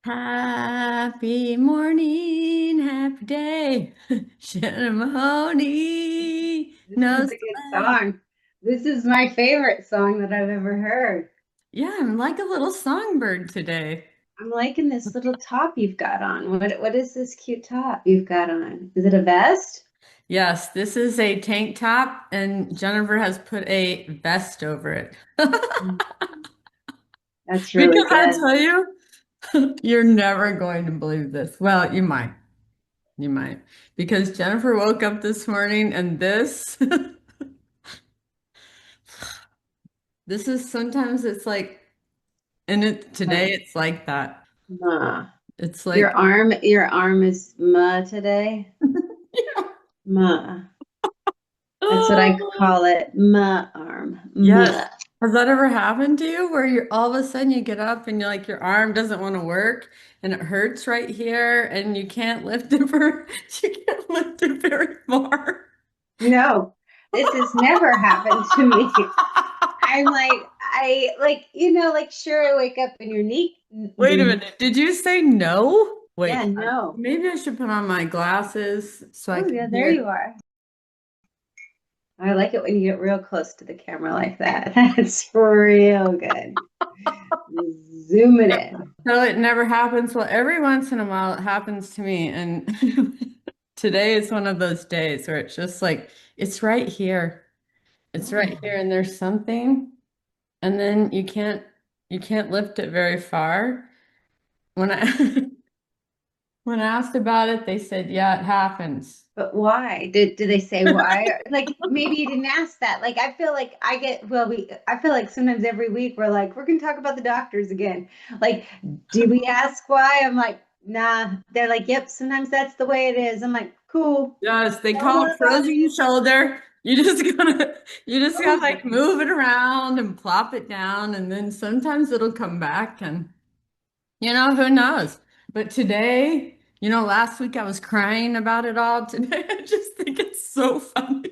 Happy morning, happy day. Shannon This is knows a the good way. song. This is my favorite song that I've ever heard. Yeah, I'm like a little songbird today. I'm liking this little top you've got on. What is this cute top you've got on? Is it a vest? Yes, this is a tank top, and Jennifer has put a vest over it. Mm, That's really Because I'll good. tell you, you're never going to believe this. Well, you might. You might. Because Jennifer woke up this morning and this, this is sometimes it's like, and today What? it's like that. Ma. It's Your like, arm is ma today. Ma. That's what I oh, call it. Ma arm. yes. Ma. Has that ever happened to you where you're all of a sudden you get up and you're like your arm doesn't want to work and it hurts right here and you can't lift it for you can't lift it very far? No, this has never happened to me. I'm like, like sure, I wake up and your knee, Wait a your minute. Did you say no? yeah, Wait, no. maybe I should put on my glasses so I Oh, can yeah, there hear. you are. I like it when you get real close to the camera like that. That's real good. Zoom it in. So it never happens. Well, every once in a while it happens to me. And today is one of those days where it's just like, it's right here. It's right Oh, here. And there's something. And then you can't lift it very far. When I when asked about it, they said, yeah, it happens. but why? Did they say why? Like maybe you didn't ask that. Like I feel like I feel like sometimes every week we're like, we're gonna talk about the doctors again. Like, do we ask why? I'm like, nah. They're like, yep, sometimes that's the way it is. I'm like, cool. Yes, they Don't call it worry about frozen shoulder. You just gotta it. like move it around and plop it down, and then sometimes it'll come back and who knows? But today, last week I was crying about it all. Today, I just think it's so funny.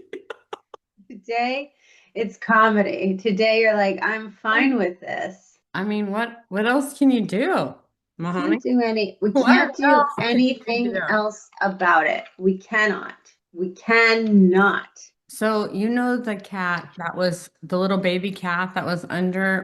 Today, it's comedy. Today, you're like, I'm fine with this. I mean, what else can you do, Mahoney? We What can't do else can you do? anything else about it. We cannot. We cannot. So, the cat that was the little baby cat that was under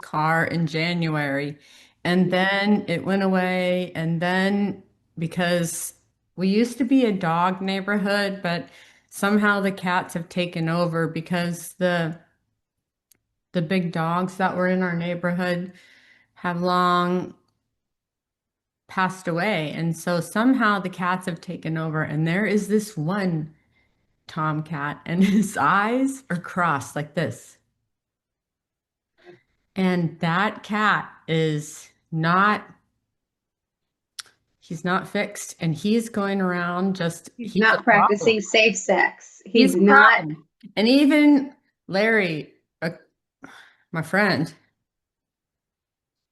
car in January. And then it went away. And then because we used to be a dog neighborhood, but somehow the cats have taken over because the big dogs that were in our neighborhood have long passed away. And so somehow the cats have taken over. And there is this one tomcat, and his eyes are crossed like this. And that cat is not He's not fixed, and he's going around He's he's a not problem. practicing safe sex. He's He's a not. problem. And even Larry, my friend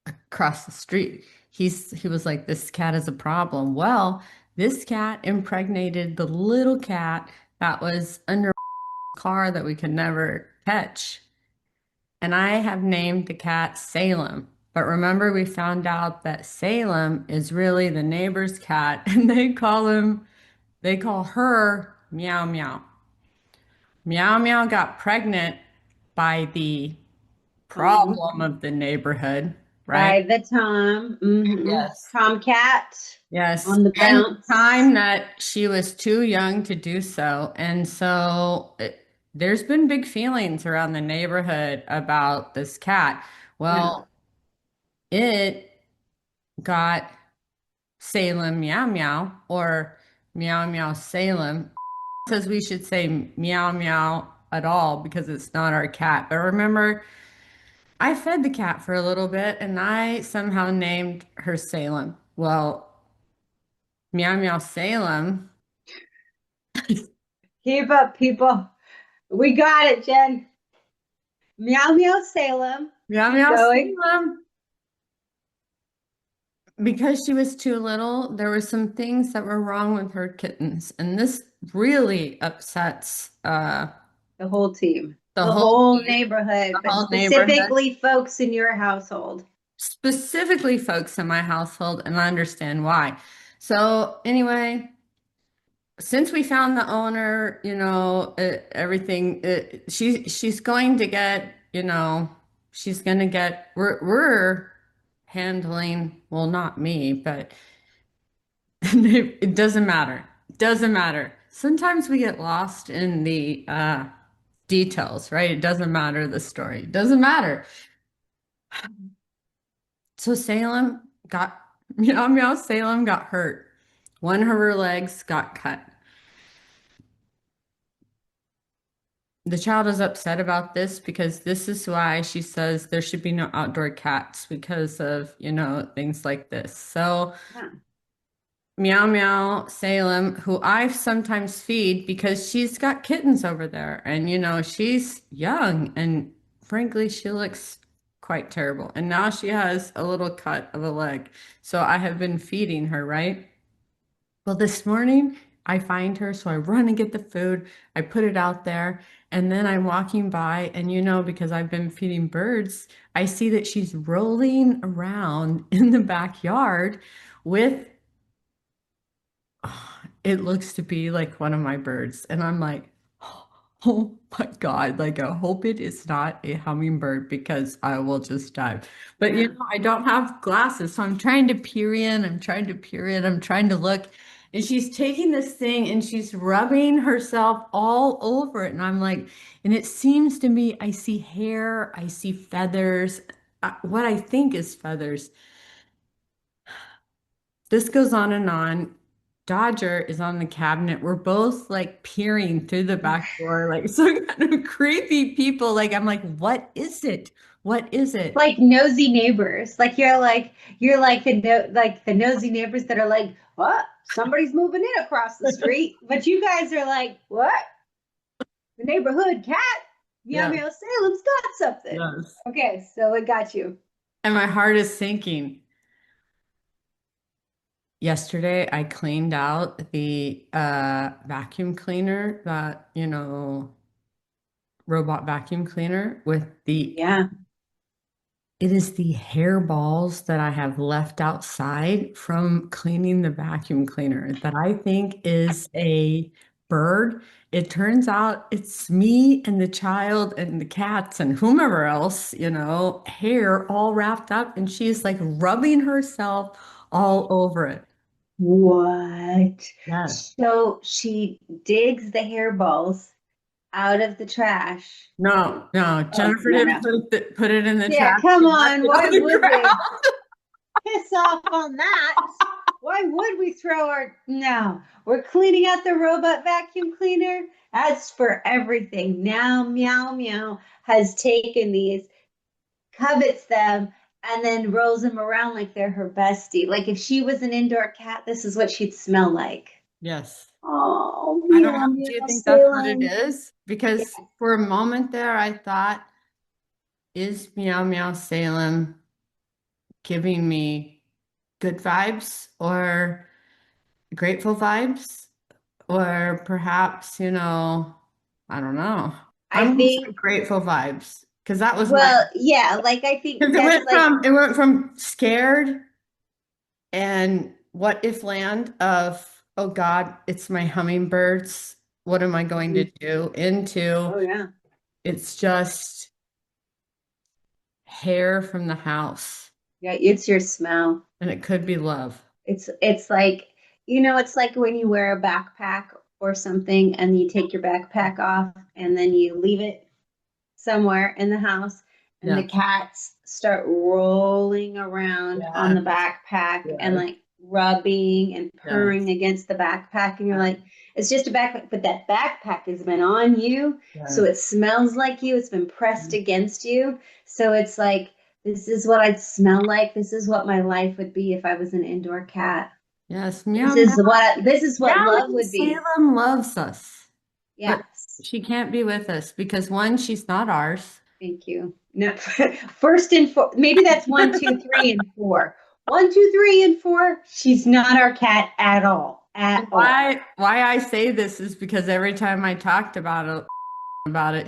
across the street, he was like, this cat is a problem. Well, this cat impregnated the little cat that was under a car that we could never catch. And I have named the cat Salem. But remember, we found out that Salem is really the neighbor's cat, and they call her Meow Meow. Meow Meow got pregnant by the Oh, problem of the neighborhood, right? by the time, Yes. Tomcat Yes. on the And the bounce. time that she was too young to do so. And so there's been big feelings around the neighborhood about this cat. Yeah. Well, it got Salem Meow Meow or Meow Meow Salem. Says we should say meow meow at all because it's not our cat. But remember, I fed the cat for a little bit and I somehow named her Salem. Well, meow meow Salem, Keep up, people. We got it, Jen. Meow meow Salem. meow Keep meow going. Salem. Because she was too little, there were some things that were wrong with her kittens. And this really upsets The whole team. the The whole whole team, neighborhood, the but whole neighborhood. specifically folks in your household. specifically folks in my household, and I understand why. So anyway, since we found the owner, everything, she's going to get, she's going to get, we're handling, well, not me, but it doesn't matter. It doesn't matter. Sometimes we get lost in the details, right? It doesn't matter the story. It doesn't matter. So Salem got, meow meow, Salem got hurt. One of her legs got cut. The child is upset about this because this is why she says there should be no outdoor cats because of, things like this. So Yeah. Meow Meow Salem, who I sometimes feed because she's got kittens over there. And, she's young and frankly, she looks quite terrible. And now she has a little cut of a leg. So I have been feeding her, right? Well, this morning I find her, so I run and get the food. I put it out there, and then I'm walking by, and because I've been feeding birds, I see that she's rolling around in the backyard with it looks to be like one of my birds. And I'm like, oh my God, like I hope it is not a hummingbird because I will just die. But Yeah. I don't have glasses, so I'm trying to peer in, I'm trying to peer in, I'm trying to look. And she's taking this thing and she's rubbing herself all over it. And I'm like, and it seems to me I see hair, I see feathers, what I think is feathers. This goes on and on. Dodger is on the cabinet. We're both like peering through the back door, like some kind of creepy people. Like, I'm like, what is it? What is it? Like nosy neighbors. Like you're like the nosy neighbors that are like, what? Somebody's moving in across the street. But you guys are like, what? The neighborhood cat? Meow Yeah, meow Salem's got something. yes. Okay, so it got you. And my heart is sinking. Yesterday, I cleaned out the vacuum cleaner, that, robot vacuum cleaner with the Yeah. it is the hairballs that I have left outside from cleaning the vacuum cleaner that I think is a bird. It turns out it's me and the child and the cats and whomever else, hair all wrapped up, and she's like rubbing herself all over it. What? Yes. So she digs the hairballs out of the trash. No, no. Oh, Jennifer no, didn't no. put it in the Yeah, trash. come She left on. it on Why the would we? ground. Piss off on that. Why would we throw our. No, we're cleaning out the robot vacuum cleaner. That's for everything. Now, Meow Meow has taken these, covets them, and then rolls them around like they're her bestie. Like if she was an indoor cat, this is what she'd smell like. Yes. Oh, I don't know. Meow Do you Meow think that's what it Salem. is? Yeah, Because for a moment there, I thought, is Meow Meow Salem giving me good vibes or grateful vibes? Or perhaps, I don't know. I I'm gonna say think, grateful vibes because that was my, well, yeah, like I because think that's like, it went from scared and what if land of, oh God, it's my hummingbirds. What am I going to do? Into oh yeah. it's just hair from the house, Yeah, it's your smell. and it could be love. It's like, it's like when you wear a backpack or something and you take your backpack off and then you leave it somewhere in the house and the Yeah. cats start rolling around on Yeah. the backpack and Yes. like rubbing and purring Yes. against the backpack, and you're like, it's just a backpack, but that backpack has been on you, so Yes. it smells like you, it's been pressed against you, so it's like, this is what I'd smell like, this is what my life would be if I was an indoor cat. Yes. This Meow meow. is what this is what Meow love meow. would be. Salem loves us, but Yes. she can't be with us because one, she's not ours. Thank you. No, first and four. Maybe that's one, two, three, and four. One, two, three, and four. She's not our cat at all. At all. Why I say this is because every time I talked about it,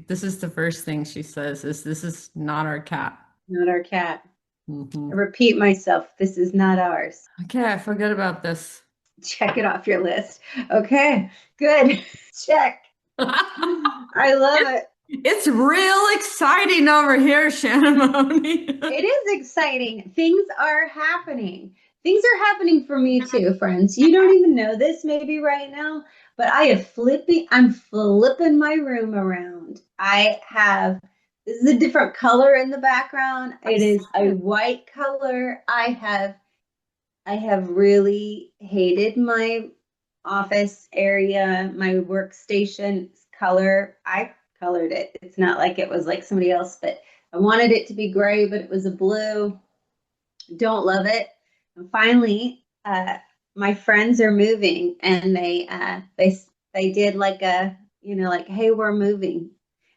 this is the first thing she says is this is not our cat. Not our cat. Hmm. I repeat myself, this is not ours. Okay, I forget about this. Check it off your list. Okay, good. Check. I love it. It's real exciting over here, Shannon. It is exciting. Things are happening. Things are happening for me too, friends. You don't even know this maybe right now, but I'm flipping my room around. This is a different color in the background. I It see is a it. white color. I have really hated my office area, my workstation color. I colored it. It's not like it was like somebody else, but I wanted it to be gray, but it was a blue. Don't love it. And finally, my friends are moving, and they did like a like hey we're moving,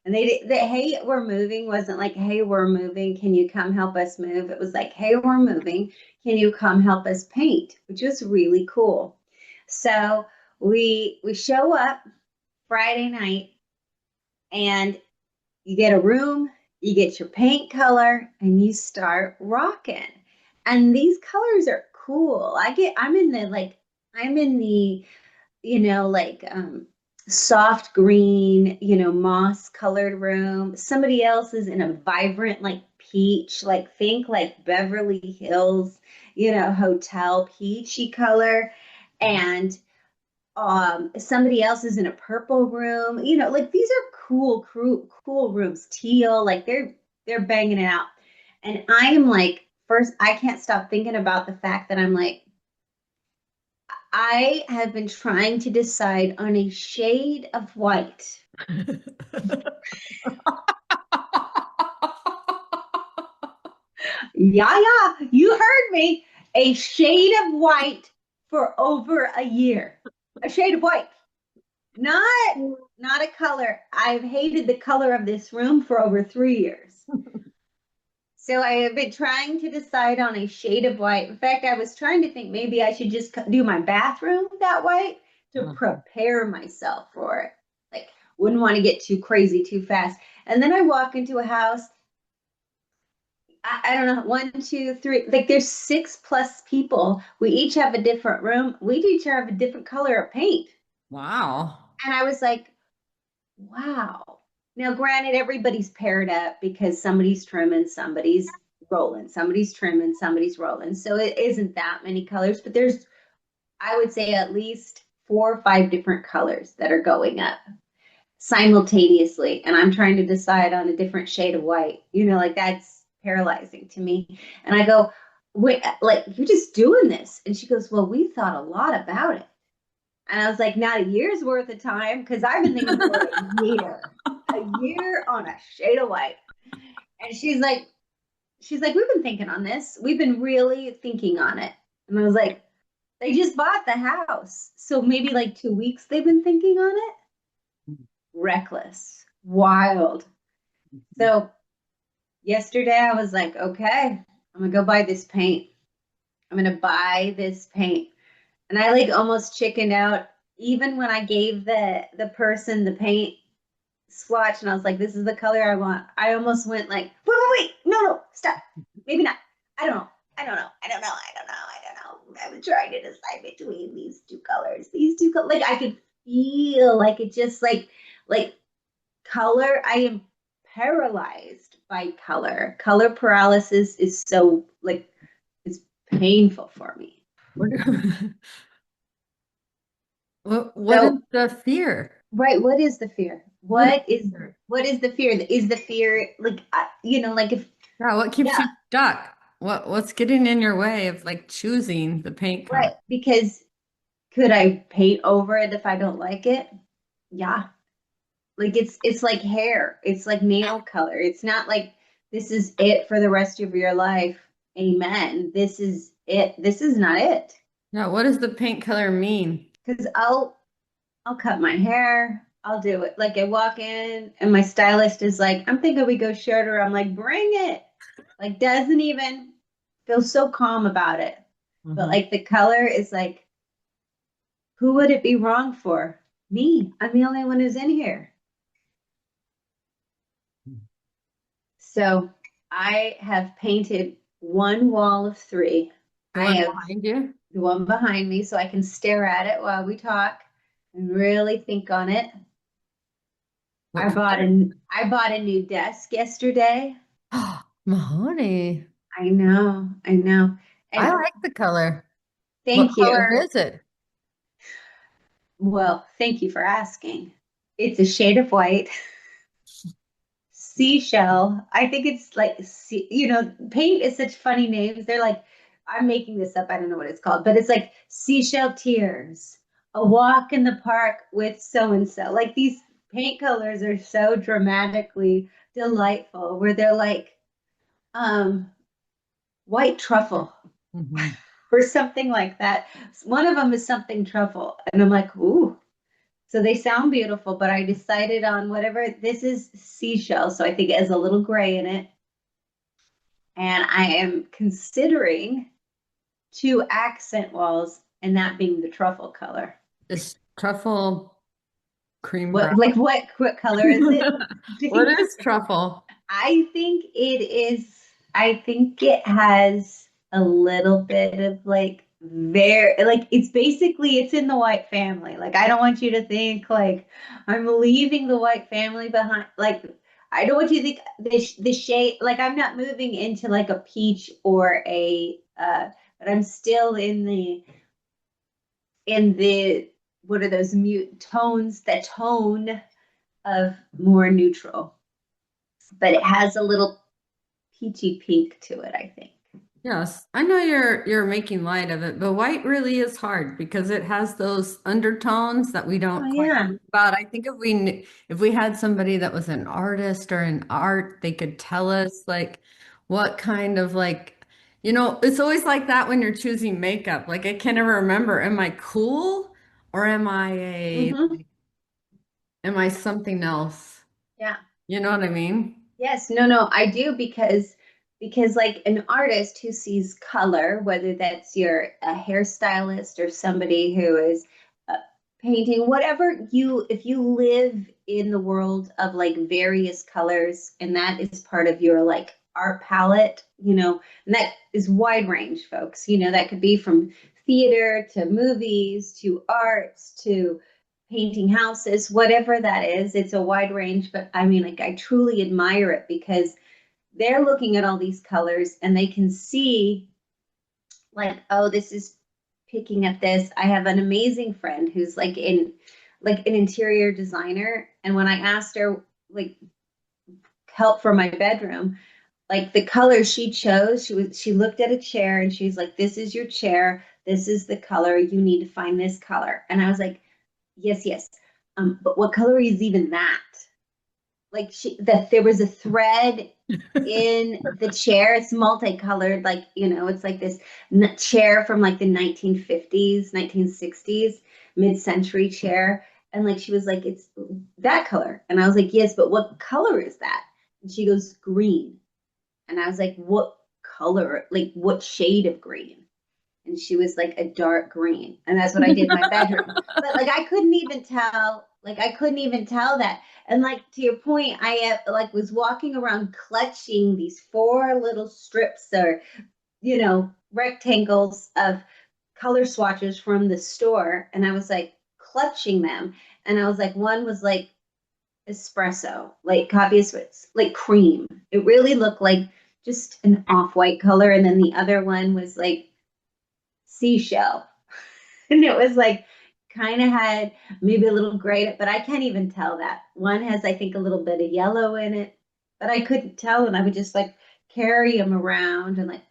and the hey we're moving wasn't like hey we're moving, can you come help us move? It was like hey we're moving, can you come help us paint? Which was really cool. So we show up Friday night, and you get a room, you get your paint color, and you start rocking. And these colors are cool. I'm in the, like soft green, moss colored room. Somebody else is in a vibrant like peach, like think like Beverly Hills, hotel peachy color. And somebody else is in a purple room, like these are cool rooms, teal, like they're banging it out. And I am like, first I can't stop thinking about the fact that I'm like, I have been trying to decide on a shade of white. Yeah, you heard me. A shade of white for over a year. A shade of white. Not not a color. I've hated the color of this room for over 3 years. So I have been trying to decide on a shade of white. In fact, I was trying to think maybe I should just do my bathroom that white to prepare myself for it. Like, wouldn't want to get too crazy too fast. And then I walk into a house. I don't know, one, two, three. Like, there's 6+ people. We each have a different room. We each have a different color of paint. Wow. And I was like, wow. Now, granted, everybody's paired up because somebody's trimming, somebody's rolling, somebody's trimming, somebody's rolling. So it isn't that many colors, but there's, I would say, at least 4 or 5 different colors that are going up simultaneously. And I'm trying to decide on a different shade of white. Like that's paralyzing to me. And I go, wait, like you're just doing this. And she goes, well, we thought a lot about it. And I was like, not a year's worth of time, because I've been thinking for a year on a shade of white. And she's like, we've been thinking on this. We've been really thinking on it. And I was like, they just bought the house. So maybe like 2 weeks they've been thinking on it. Reckless, wild. So yesterday I was like, okay, I'm gonna go buy this paint. I'm gonna buy this paint. And I like almost chickened out even when I gave the person the paint swatch, and I was like, this is the color I want. I almost went like, wait, no, stop. Maybe not. I don't know. I was trying to decide between these two colors. These two colors. Like I could feel like it just like color. I am paralyzed by color. Color paralysis is so like it's painful for me. What, what is So the fear? right, what is the fear? What is What is fear? what is the fear? Is the fear like like if Yeah, what keeps yeah, you stuck? What's getting in your way of like choosing the paint color? right, because could I paint over it if I don't like it? Yeah. Like it's like hair. It's like nail color. It's not like this is it for the rest of your life. Amen. This is it. This is not it. Yeah, what does the paint color mean? Because I'll cut my hair. I'll do it. Like I walk in and my stylist is like, I'm thinking we go shorter. I'm like, bring it. Like doesn't even feel so calm about it. But Mhm. like the color is like, who would it be wrong for? Me. I'm the only one who's in here. So I have painted one wall of three. The I one have behind you? the one behind me so I can stare at it while we talk and really think on it. What color? I bought a new desk yesterday. Mahoney. I know, I know. I And like the color. What thank you. color is it? Well, thank you for asking. It's a shade of white, seashell. I think it's like, paint is such funny names. They're like, I'm making this up. I don't know what it's called, but it's like seashell tears, a walk in the park with so and so. Like these paint colors are so dramatically delightful, where they're like, um, white truffle Hmm. or something like that. One of them is something truffle. And I'm like, ooh. So they sound beautiful, but I decided on whatever. This is seashell. So I think it has a little gray in it. And I am considering two accent walls, and that being the truffle color. Is truffle cream brown? What color is it? What is truffle? I think it is, I think it has a little bit of like very like it's basically it's in the white family. Like I don't want you to think like I'm leaving the white family behind. Like I don't want you to think the shade like I'm not moving into like a peach or a but I'm still in the what are those mute tones, the tone of more neutral. But it has a little peachy pink to it, I think. Yes, I know you're making light of it, but white really is hard because it has those undertones that we Oh don't quite yeah. think about. I think if we had somebody that was an artist or an art, they could tell us like what kind of like, it's always like that when you're choosing makeup. Like I can never remember, am I cool or Hmm. am I something else? Yeah. You know what I mean? Yes, no, I do because like an artist who sees color, whether that's you're a hairstylist or somebody who is uh, painting, whatever you if you live in the world of like various colors and that is part of your like art palette, and that is wide range, folks. That could be from theater to movies to arts to painting houses, whatever that is. It's a wide range, but I mean, like, I truly admire it because they're looking at all these colors and they can see, like, oh, this is picking at this. I have an amazing friend who's like an interior designer. And when I asked her, like, help for my bedroom, like the color she chose, she looked at a chair and she's like, this is your chair. This is the color. You need to find this color. And I was like, yes, yes. But what color is even that? Like that there was a thread in the chair. It's multicolored, like it's like this chair from like the 1950s, 1960s, mid-century chair. And like she was like, it's that color. And I was like, yes, but what color is that? And she goes, green. And I was like, what color? Like what shade of green? And she was like a dark green. And that's what I did in my bedroom. But like I couldn't even tell that. And like to your point, I like was walking around clutching these four little strips or rectangles of color swatches from the store, and I was like clutching them, and I was like, one was like espresso, like coffee espresso, like cream. It really looked like just an off-white color, and then the other one was like seashell. And it was like kind of had maybe a little gray, but I can't even tell that. One has, I think, a little bit of yellow in it, but I couldn't tell. And I would just like carry them around and like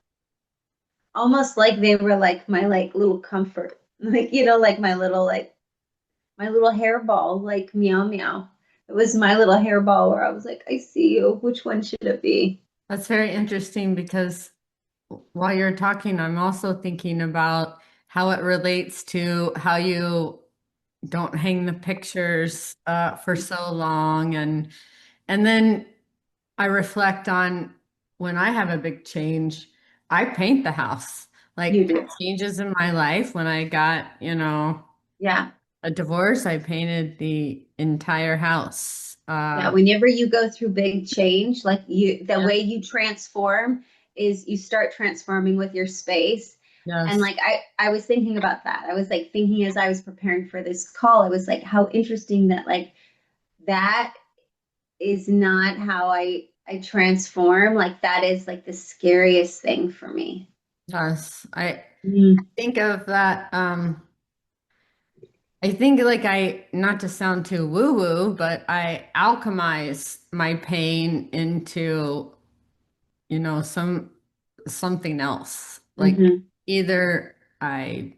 almost like they were like my like little comfort, like, like my little hairball, like meow meow. It was my little hairball where I was like, I see you. Which one should it be? That's very interesting because while you're talking, I'm also thinking about how it relates to how you don't hang the pictures for so long, and then I reflect on when I have a big change, I paint the house. You Like big do. changes in my life when I got, Yeah. a divorce, I painted the entire house. Yeah, whenever you go through big change, like the Yeah. way you transform is you start transforming with your space. And Yes. like I was thinking about that. I was like thinking as I was preparing for this call, I was like, how interesting that like that is not how I transform. Like that is like the scariest thing for me. Yes. I Mm, think of that. I think like not to sound too woo-woo, but I alchemize my pain into, something else. Like hmm either I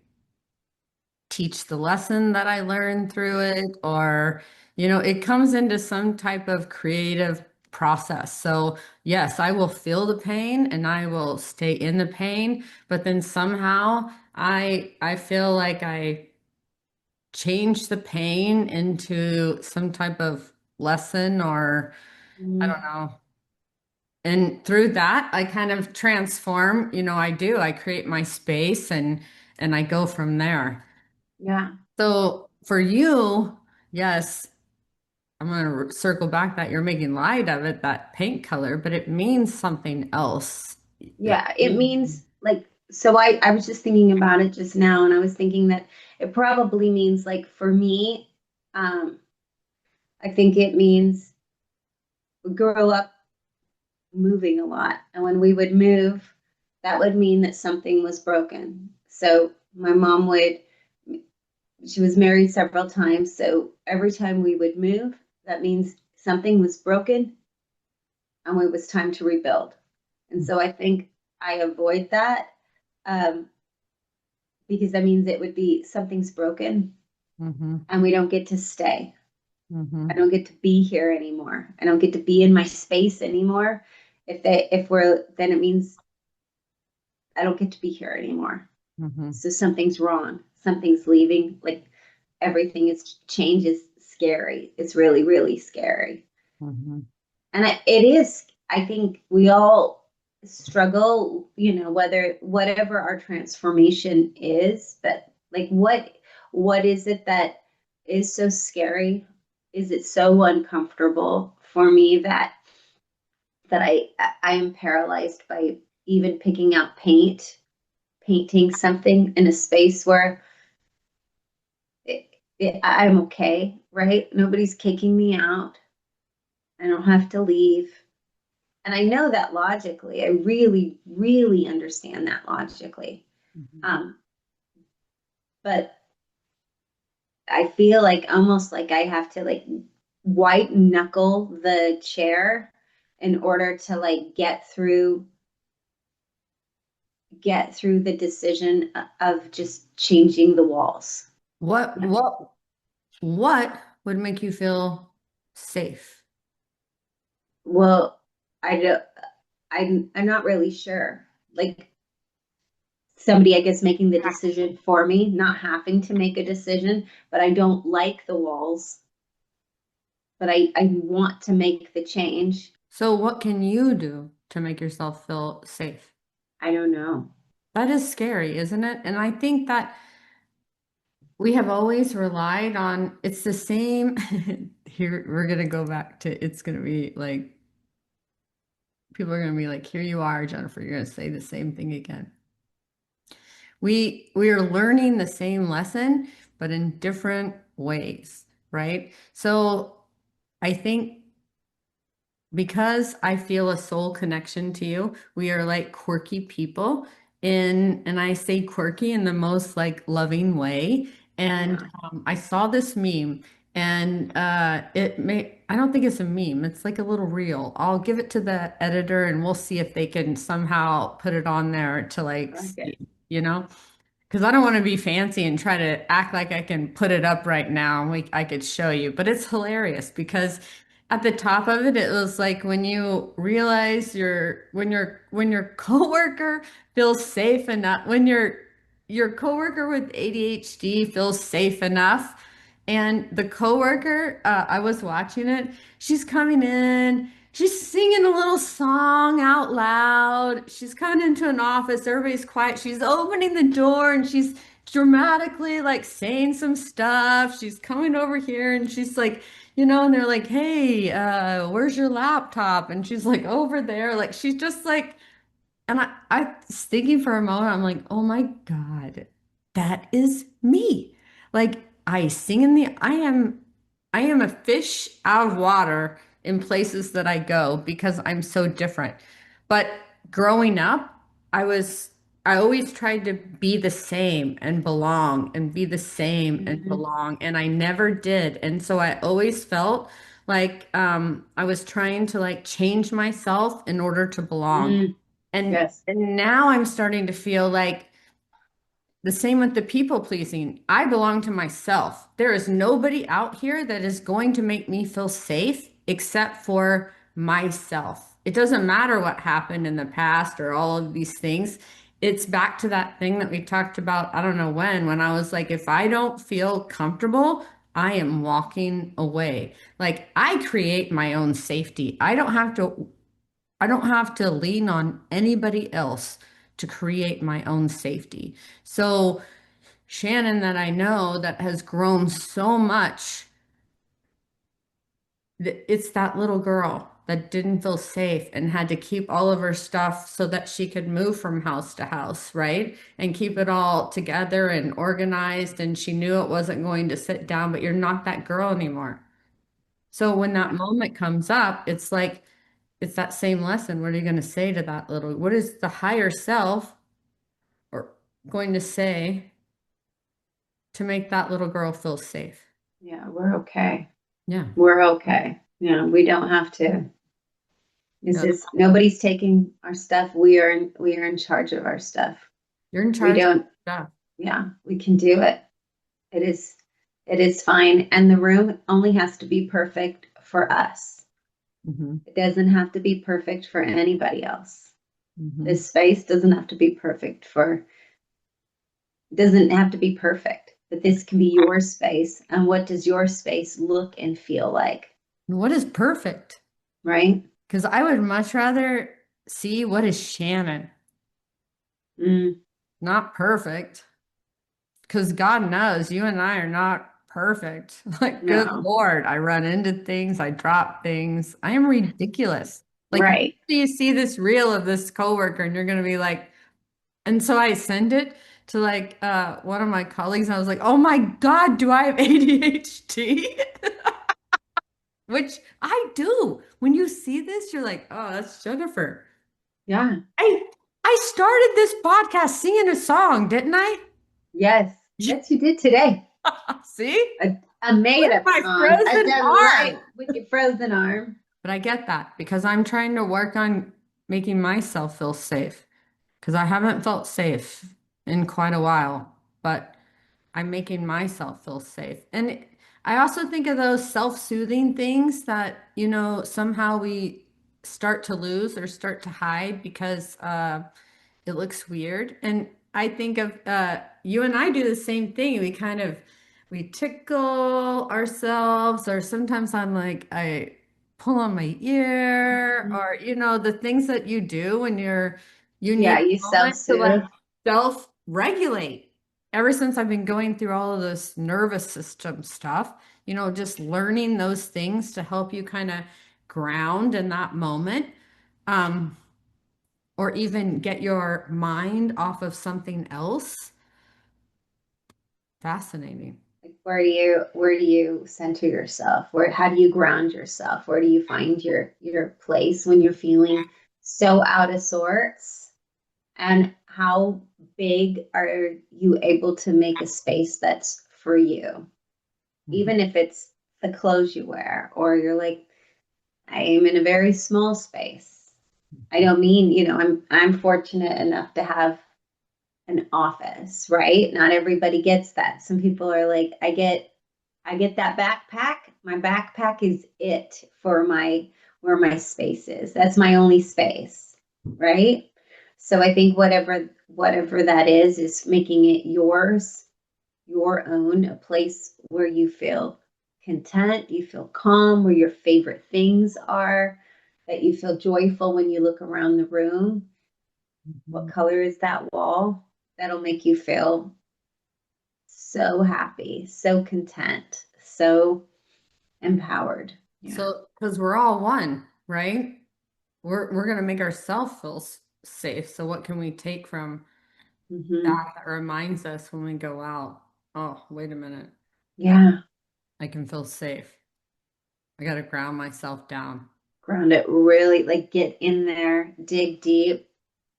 teach the lesson that I learned through it, or, it comes into some type of creative process. So, yes, I will feel the pain and I will stay in the pain, but then somehow I feel like I change the pain into some type of lesson, or I don't know. And through that, I kind of transform, I create my space and I go from there. Yeah. So for you, yes, I'm going to circle back that you're making light of it, that paint color, but it means something else. Yeah. It means like so I was just thinking about it just now and I was thinking that it probably means like for me, um, I think it means we grow up moving a lot. And when we would move, that would mean that something was broken. So my mom would, she was married several times. So every time we would move, that means something was broken and it was time to rebuild. And so I think I avoid that um, because that means it would be something's broken Mm-hmm, and we don't get to stay. I mm-hmm, don't get to be here anymore. I don't get to be in my space anymore. If we're then it means I don't get to be here anymore. mm-hmm, So something's wrong. Something's leaving. Like everything is change is scary. It's really, really scary. mm-hmm. And it is, I think we all struggle, whether whatever our transformation is, but like what is it that is so scary? Is it so uncomfortable for me that I am paralyzed by even picking out painting something in a space where I'm okay, right? Nobody's kicking me out. I don't have to leave. And I know that logically. I really, really understand that logically. Um, but I feel like almost like I have to like white knuckle the chair in order to like get through the decision of just changing the walls. What what what would make you feel safe? Well, I don't, I'm not really sure. Like somebody, I guess, making the decision for me, not having to make a decision, but I don't like the walls, but I want to make the change. So what can you do to make yourself feel safe? I don't know. That is scary, isn't it? And I think that we have always relied on it's the same. Here, we're gonna go back to it's gonna be like people are gonna be like, here you are, Jennifer, you're gonna say the same thing again. We are learning the same lesson, but in different ways, right? So I think because I feel a soul connection to you, we are like quirky people and I say quirky in the most like loving way. And Yeah. I saw this meme and I don't think it's a meme. It's like a little reel. I'll give it to the editor and we'll see if they can somehow put it on there to like I like it. see, you know? Because I don't want to be fancy and try to act like I can put it up right now and I could show you. But it's hilarious because at the top of it, it was like when you realize when your coworker feels safe enough, when your coworker with ADHD feels safe enough, and the coworker, I was watching it, she's coming in. She's singing a little song out loud. She's coming into an office. Everybody's quiet. She's opening the door and she's dramatically like saying some stuff. She's coming over here and she's like, and they're like, "Hey, where's your laptop?" And she's like, "Over there." Like she's just like And I was thinking for a moment, I'm like, oh my God, that is me. Like I sing in the, I am a fish out of water in places that I go because I'm so different. But growing up, I was, I always tried to be the same and belong and be the same and Mhm. belong. And I never did. And so I always felt like I was trying to like change myself in order to belong. Mm, And yes. and now I'm starting to feel like the same with the people pleasing. I belong to myself. There is nobody out here that is going to make me feel safe except for myself. It doesn't matter what happened in the past or all of these things. It's back to that thing that we talked about, I don't know when I was like, if I don't feel comfortable, I am walking away. Like I create my own safety. I don't have to lean on anybody else to create my own safety. So, Shannon, that I know that has grown so much, it's that little girl that didn't feel safe and had to keep all of her stuff so that she could move from house to house, right? And keep it all together and organized. And she knew it wasn't going to sit down, but you're not that girl anymore. So, when that Yeah. moment comes up, it's like, it's that same lesson. What are you going to say to that little, what is the higher self or going to say to make that little girl feel safe? Yeah, we're okay. Yeah. We're okay. Yeah, we don't have to. This Yeah. is nobody's taking our stuff. We are in charge of our stuff. You're in We charge of don't, your stuff. yeah, we can do it. It is it is fine. And the room only has to be perfect for us. Hmm. It doesn't have to be perfect for anybody else. Hmm. This space doesn't have to be perfect for doesn't have to be perfect, but this can be your space. And what does your space look and feel like? What is perfect? Right? Because I would much rather see what is Shannon, Mm, not perfect. Because God knows you and I are not perfect. Like, good no. Lord, I run into things, I drop things. I am ridiculous. Like, Right. you see this reel of this coworker and you're going to be like, and so I send it to like one of my colleagues and I was like, "Oh my God, do I have ADHD?" Which I do. When you see this, you're like, "Oh, that's Jennifer." Yeah. I I started this podcast singing a song, didn't I? Yes. Yes, you did today. See? A made With up my song, a frozen delight arm. with your frozen arm. But I get that because I'm trying to work on making myself feel safe because I haven't felt safe in quite a while, but I'm making myself feel safe. And I also think of those self-soothing things that, somehow we start to lose or start to hide because it looks weird. And I think of you and I do the same thing. We tickle ourselves, or sometimes I'm like I pull on my ear, Mhm. or the things that you do when you Yeah, need you a moment to self-soothe. like self-regulate. Ever since I've been going through all of this nervous system stuff, just learning those things to help you kind of ground in that moment. Um, or even get your mind off of something else. Fascinating. Like where do you center yourself? Where how do you ground yourself? Where do you find your place when you're feeling so out of sorts? And how big are you able to make a space that's for you? Mhm. Even if it's the clothes you wear, or you're like, I am in a very small space. I don't mean, I'm fortunate enough to have an office, right? Not everybody gets that. Some people are like, I get that backpack. My backpack is it for my where my space is. That's my only space, right? So I think whatever that is making it yours, your own, a place where you feel content, you feel calm, where your favorite things are, that you feel joyful when you look around the room. What Mhm. color is that wall? That'll make you feel so happy, so content, so empowered. Yeah. So, because we're all one, right? We're gonna make ourselves feel. safe. So what can we take from Hmm. that reminds us when we go out? Oh, wait a minute. Yeah. I can feel safe. I got to ground myself down. Ground it really, like get in there, dig deep,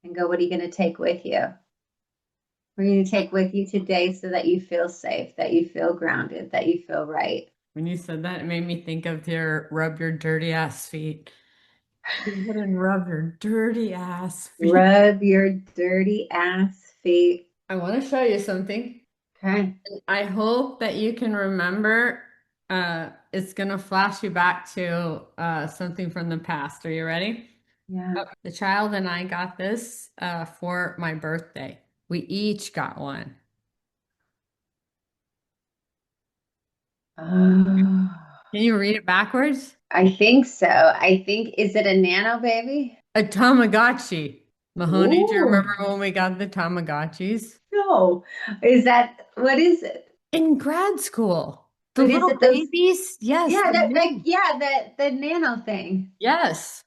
and go, what are you going to take with you? What are you going to take with you today so that you feel safe, that you feel grounded, that you feel right? When you said that, it made me think of your rub your dirty ass feet. Go ahead and rub your dirty ass feet. Rub your dirty ass feet. I want to show you something. Okay. I hope that you can remember. It's gonna flash you back to something from the past. Are you ready? Yeah. The child and I got this for my birthday. We each got one. Oh, Can you read it backwards? I think so. I think, is it a nano baby? A Tamagotchi. Mahoney, do you Ooh, remember when we got the Tamagotchis? no. Is that, what is it? In grad school. The But is little it those, babies? Yes, yeah, the that, like, new. yeah, the nano thing. Yes.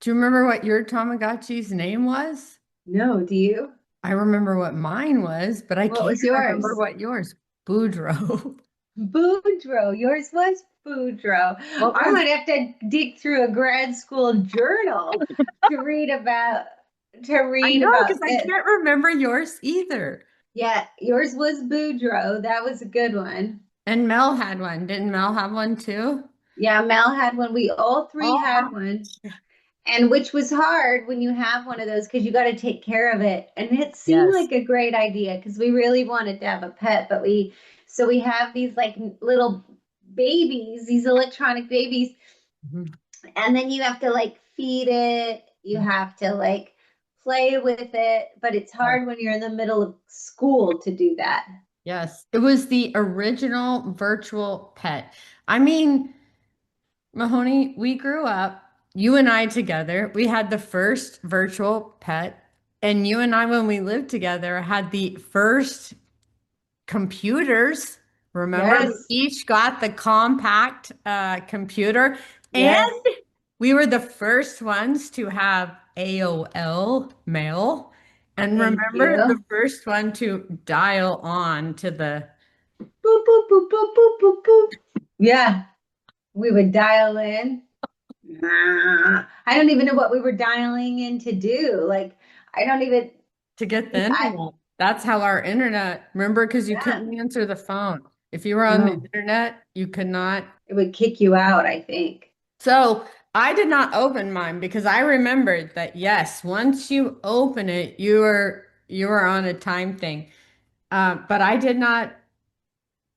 Do you remember what your Tamagotchi's name was? No, do you? I remember what mine was, but I What can't was remember yours? what yours. Boudreaux. Boudreaux. Yours was Boudreaux. What I was? might have to dig through a grad school journal to read about I know because I this. can't remember yours either. Yeah, yours was Boudreaux. That was a good one. And Mel had one. Didn't Mel have one too? Yeah, Mel had one. We all three Oh had my. one. And which was hard when you have one of those because you got to take care of it. And it seemed Yes. like a great idea because we really wanted to have a pet, but so we have these like little babies, these electronic babies, Mhm. and then you have to like feed it, you have to like play with it, but it's Yes. hard when you're in the middle of school to do that. Yes. It was the original virtual pet. I mean, Mahoney, we grew up, you and I together. We had the first virtual pet. And you and I, when we lived together, had the first computers. Remember, we Yes. each got the compact computer, and Yes. we were the first ones to have AOL mail. And Thank remember, the you. first one to dial on to the. Boop, boop, boop, boop, boop, boop, boop. Yeah, we would dial in. I don't even know what we were dialing in to do. Like, I don't even, To get the I, internet. That's how our internet, remember, because you yeah, couldn't answer the phone. If you were on the no, internet, you could not. it would kick you out, I think. So I did not open mine because I remembered that yes, once you open it, you are on a time thing. But I did not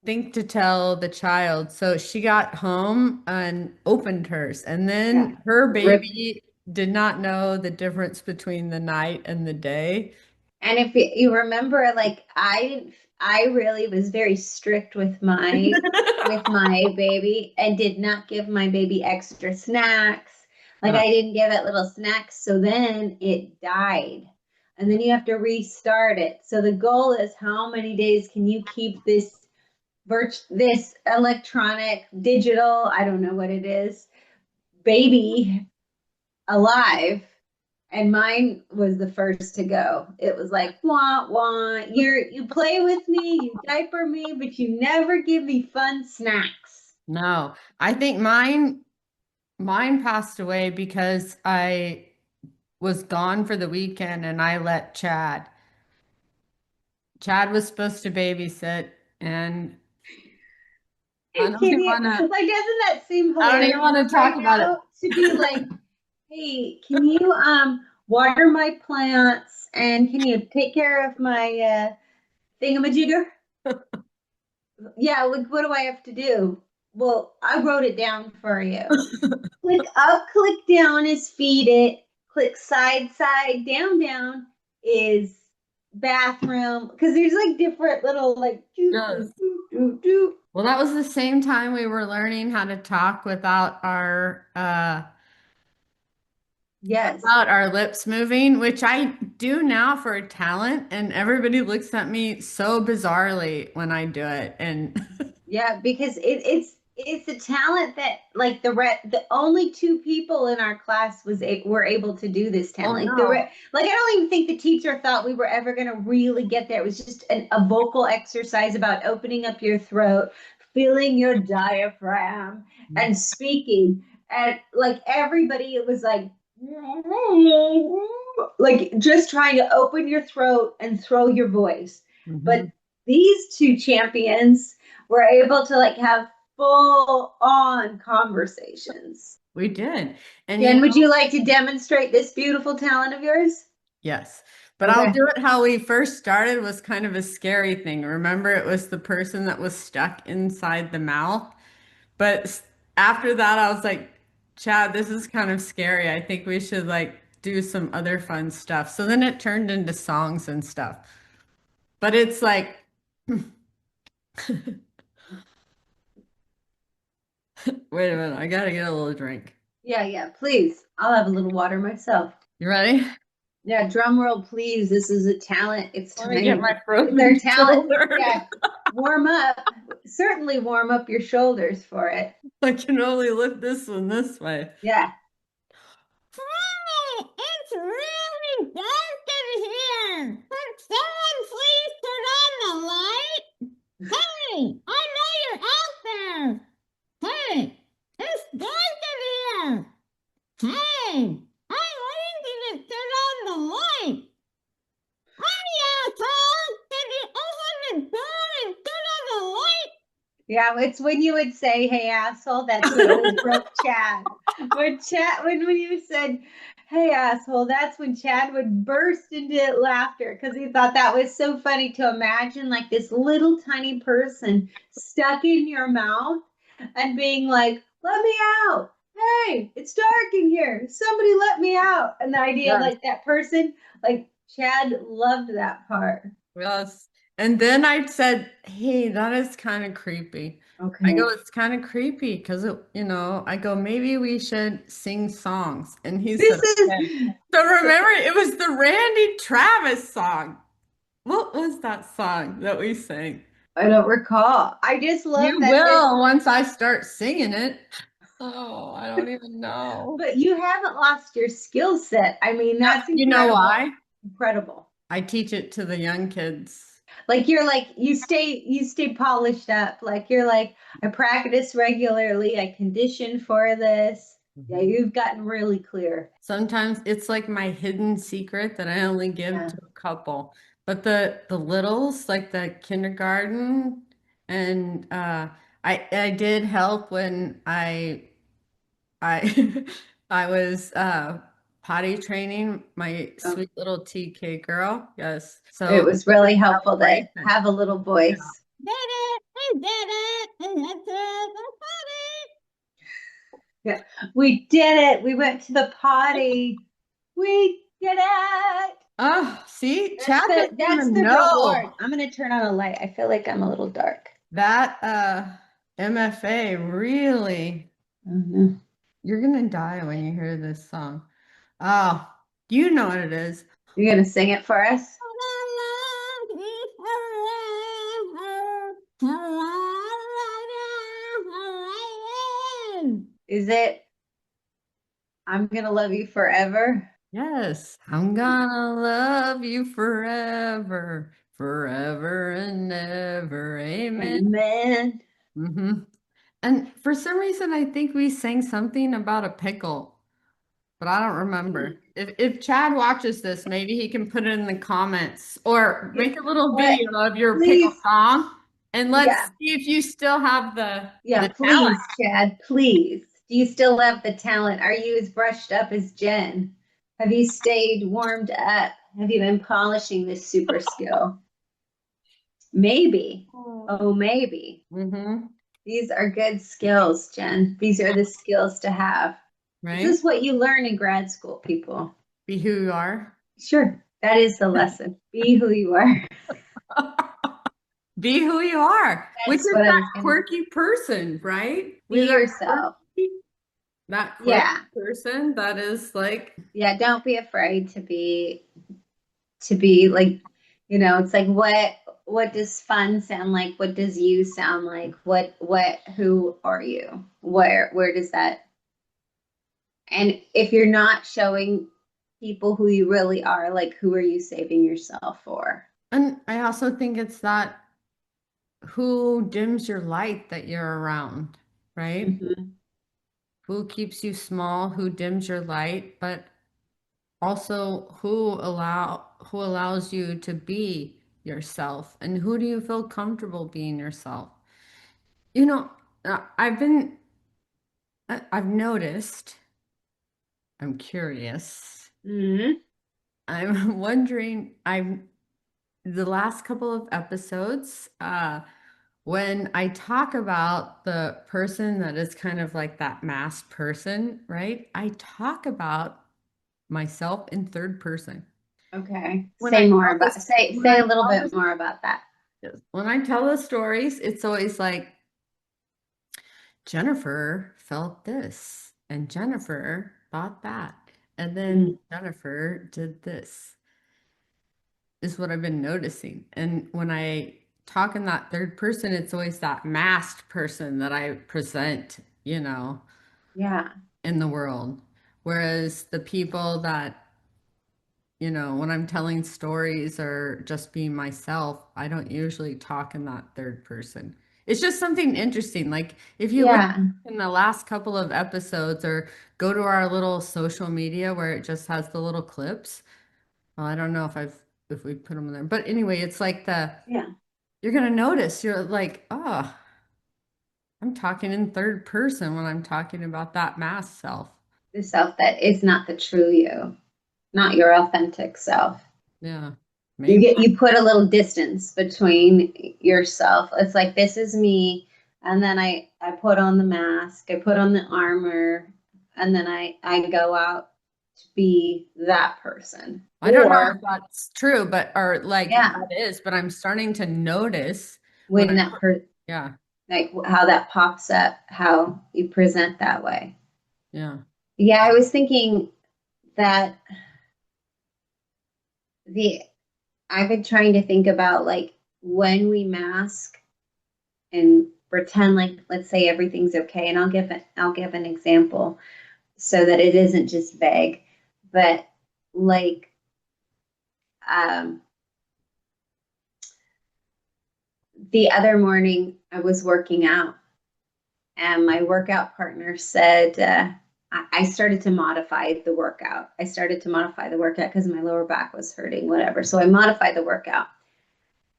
think to tell the child. So she got home and opened hers, and Yeah. then her Rip. baby did not know the difference between the night and the day. And if you remember, like, I really was very strict with my baby and did not give my baby extra snacks. Like, Uh, I didn't give it little snacks. So then it died. And then you have to restart it. So the goal is how many days can you keep this electronic digital, I don't know what it is, baby alive. And mine was the first to go. It was like wah wah. You play with me, you diaper me, but you never give me fun snacks. no, I think mine passed away because I was gone for the weekend and I let Chad. Chad was supposed to babysit, and I don't Can even you, want to. like, doesn't that seem I don't even hilarious want to talk right about it. now to be like, hey, can you water my plants and can you take care of my thingamajigger? Yeah, like what do I have to do? Well, I wrote it down for you. Click up, click down is feed it. Click side, side, down, down is bathroom. Because there's like different little like do, do, Yes. do, do, do. Well, that was the same time we were learning how to talk Yes. without our lips moving, which I do now for a talent, and everybody looks at me so bizarrely when I do it. And Yeah, because it's it's a talent that like the only two people in our class were able to do this Oh talent. no. Like I don't even think the teacher thought we were ever going to really get there. It was just a vocal exercise about opening up your throat, feeling your diaphragm, and speaking. And like everybody, it was like just trying to open your throat and throw your voice. But Mhm. these two champions were able to like have full on conversations. We did. And Jen, would you like to demonstrate this beautiful talent of yours? yes. But I'll Okay. do it how we first started was kind of a scary thing. Remember, it was the person that was stuck inside the mouth. But after that, I was like, Chad, this is kind of scary. I think we should like do some other fun stuff. So then it turned into songs and stuff. But it's like, wait a minute, I gotta get a little drink. Yeah, yeah, please. I'll have a little water myself. You ready? Yeah, drum roll, please. This is a talent. It's Let me get time. my It's our frozen talent. shoulder. Yeah. Warm up. Certainly warm up your shoulders for it. I can only lift this one this way. Yeah. Hey, it's really dark in here. Could someone please turn on the light? Hey, I know you're out there. Hey, it's dark in here. Hey, I'm waiting to turn on the light. Hi, asshole. Can you open the door and turn on the light? Yeah, it's when you would say, "Hey, asshole." That's what always broke Chad. When you said, "Hey, asshole," that's when Chad would burst into laughter because he thought that was so funny to imagine like this little tiny person stuck in your mouth and being like, "Let me out! Hey, it's dark in here. Somebody let me out!" And the idea of Yes. like that person, like Chad loved that part. Yes. And then I said, hey, that is kind of creepy. I go, Okay. it's kind of creepy because, I go, maybe we should sing songs. And he said, This okay. is So remember, it was the Randy Travis song. What was that song that we sang? I don't recall. I just love You that this, will once I start singing it. Oh, I don't even know. but you haven't lost your skill set. I mean, No, that's you know incredible. why? Incredible. I teach it to the young kids. Like you're like you stay polished up. Like you're like I practice regularly. I condition for this. Yeah, Mhm. you've gotten really clear. Sometimes it's like my hidden secret that I only give Yeah. to a couple. But the littles, like the kindergarten, and I did help when I I was potty training my Oh, sweet little TK girl. Yes. it So was it was really a helpful to celebration. have a little Yeah. voice. Did it! I did it! And that's it! Yeah. We did it. We went to the potty. We did it. Oh, see, Chad doesn't That's even the know. reward. I'm gonna turn on a light. I feel like I'm a little dark. That MFA really, Oh no. you're gonna die when you hear this song. Oh, you know what it is. You're gonna sing it for us? Is it I'm gonna love you forever? Yes, I'm gonna love you forever, forever and ever. Amen. Amen. hmm And for some reason, I think we sang something about a pickle, but I don't remember. If Chad watches this, maybe he can put it in the comments or Yeah. make a little What? video of your pickle Please. song, and let's Yeah. see if you still have Yeah, the talent. please, Chad, please. Do you still have the talent? Are you as brushed up as Jen? Have you stayed warmed up? Have you been polishing this super skill? Maybe. Oh, maybe. Mm-hmm. These are good skills, Jen. These are the skills to have. This Right? is what you learn in grad school, people. Be who you are. Sure, that is the lesson. Be who you are. Be who you are, which That's is what I that was gonna quirky person, right? be We're yourself. that quirky Yeah. person that is like, Yeah, don't be afraid to be like, it's like what? what does fun sound like? What does you sound like? Who are you? Where does that, and if you're not showing people who you really are, like who are you saving yourself for? And I also think it's that who dims your light that you're around, right? Hmm. Who keeps you small, who dims your light, but also who allows you to be yourself, and who do you feel comfortable being yourself? You know, I've noticed, I'm curious. Hmm. I'm wondering, I'm the last couple of episodes, when I talk about the person that is kind of like that masked person, right? I talk about myself in third person. Okay. When I Say more tell about this, say when say I a little tell bit this, more about that. when I tell the stories, it's always like Jennifer felt this, and Jennifer thought that, and then Mm, Jennifer did this, is what I've been noticing. And when I talk in that third person, it's always that masked person that I present, yeah. in the world. Whereas the people that, when I'm telling stories or just being myself, I don't usually talk in that third person. It's just something interesting. Like if you look Yeah. in the last couple of episodes or go to our little social media where it just has the little clips. Well, I don't know if we put them in there. But anyway, it's like Yeah. you're gonna notice you're like, oh, I'm talking in third person when I'm talking about that mask self. The self that is not the true you, not your authentic self. Yeah. You Maybe. get you put a little distance between yourself. It's like this is me, and then I put on the mask, I put on the armor, and then I go out to be that person. I don't know if Or that's true, but or like yeah, that is, but I'm starting to notice when I, when that per yeah, like how that pops up, how you present that way. yeah. Yeah, I was thinking that the I've been trying to think about like when we mask and pretend like let's say everything's okay, and I'll give an example so that it isn't just vague, but like um, the other morning I was working out and my workout partner said I started to modify the workout. I started to modify the workout because my lower back was hurting, whatever. So I modified the workout,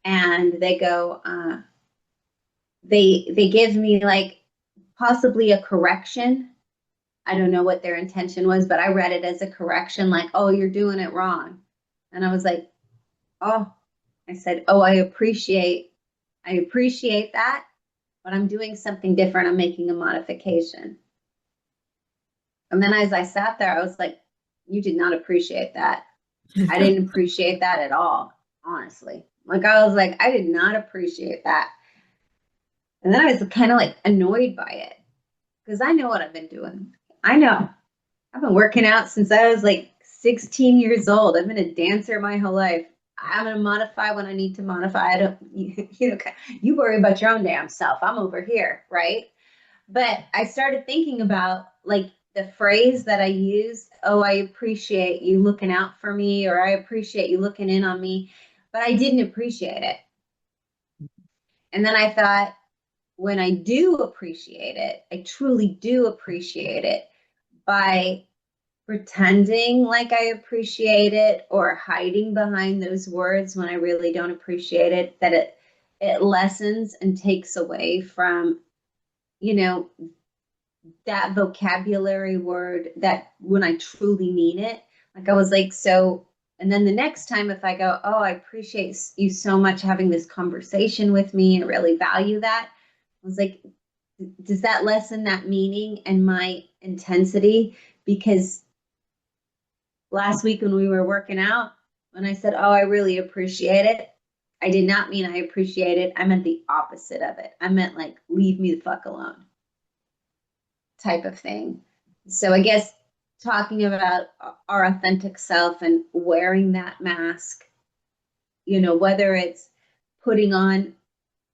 and they go, they give me like possibly a correction. I don't know what their intention was, but I read it as a correction, like, "Oh, you're doing it wrong," and I was like, "Oh," I said, "Oh, I appreciate that, but I'm doing something different. I'm making a modification." And then as I sat there, I was like, you did not appreciate that. I didn't appreciate that at all, honestly. Like, I was like, I did not appreciate that. And then I was kind of like annoyed by it because I know what I've been doing. I know. I've been working out since I was like 16 years old. I've been a dancer my whole life. I'm going to modify when I need to modify. I don't, you worry about your own damn self. I'm over here, right? But I started thinking about like the phrase that I use, oh, I appreciate you looking out for me, or I appreciate you looking in on me, but I didn't appreciate it. And then I thought, when I do appreciate it, I truly do appreciate it by pretending like I appreciate it or hiding behind those words when I really don't appreciate it, that it lessens and takes away from, you know, that vocabulary word that when I truly mean it. Like I was like, so, and then the next time if I go, oh, I appreciate you so much having this conversation with me. I really value that. I was like, does that lessen that meaning and my intensity? Because last week when we were working out, when I said, oh, I really appreciate it, I did not mean I appreciate it. I meant the opposite of it. I meant like, leave me the fuck alone type of thing. So I guess talking about our authentic self and wearing that mask, whether it's putting on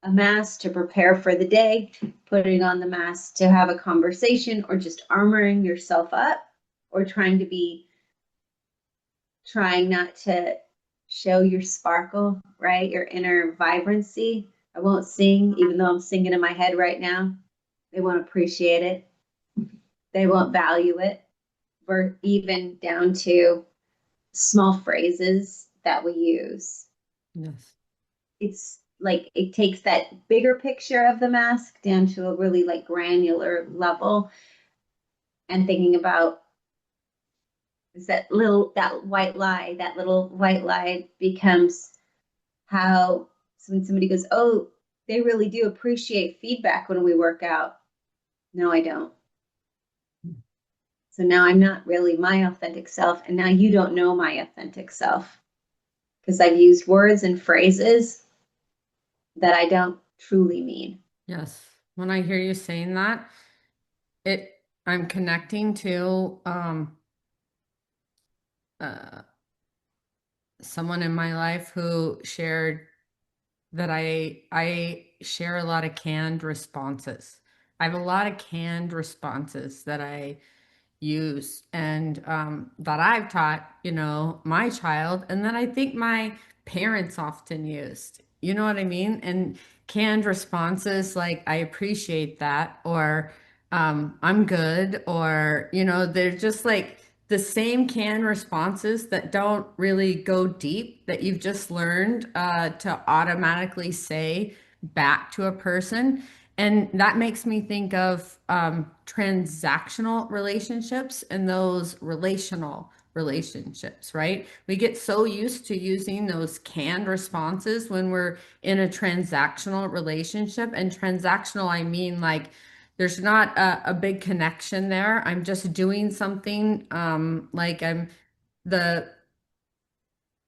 a mask to prepare for the day, putting on the mask to have a conversation, or just armoring yourself up, or trying not to show your sparkle, right? Your inner vibrancy. I won't sing, even though I'm singing in my head right now. They won't appreciate it. They won't value it. We're even down to small phrases that we use. Yes. It's like it takes that bigger picture of the mask down to a really like granular level, and thinking about is that little white lie becomes how when somebody goes, oh, they really do appreciate feedback when we work out. No, I don't. So now I'm not really my authentic self, and now you don't know my authentic self because I've used words and phrases that I don't truly mean. Yes. When I hear you saying that, it I'm connecting to uh someone in my life who shared that I share a lot of canned responses. I have a lot of canned responses that I use and that I've taught, my child, and that I think my parents often used. You know what I mean? And canned responses like I appreciate that, or I'm good, or they're just like the same canned responses that don't really go deep that you've just learned to automatically say back to a person. And that makes me think of transactional relationships and those relational relationships, right? We get so used to using those canned responses when we're in a transactional relationship. And transactional, I mean like there's not a big connection there. I'm just doing something like I'm the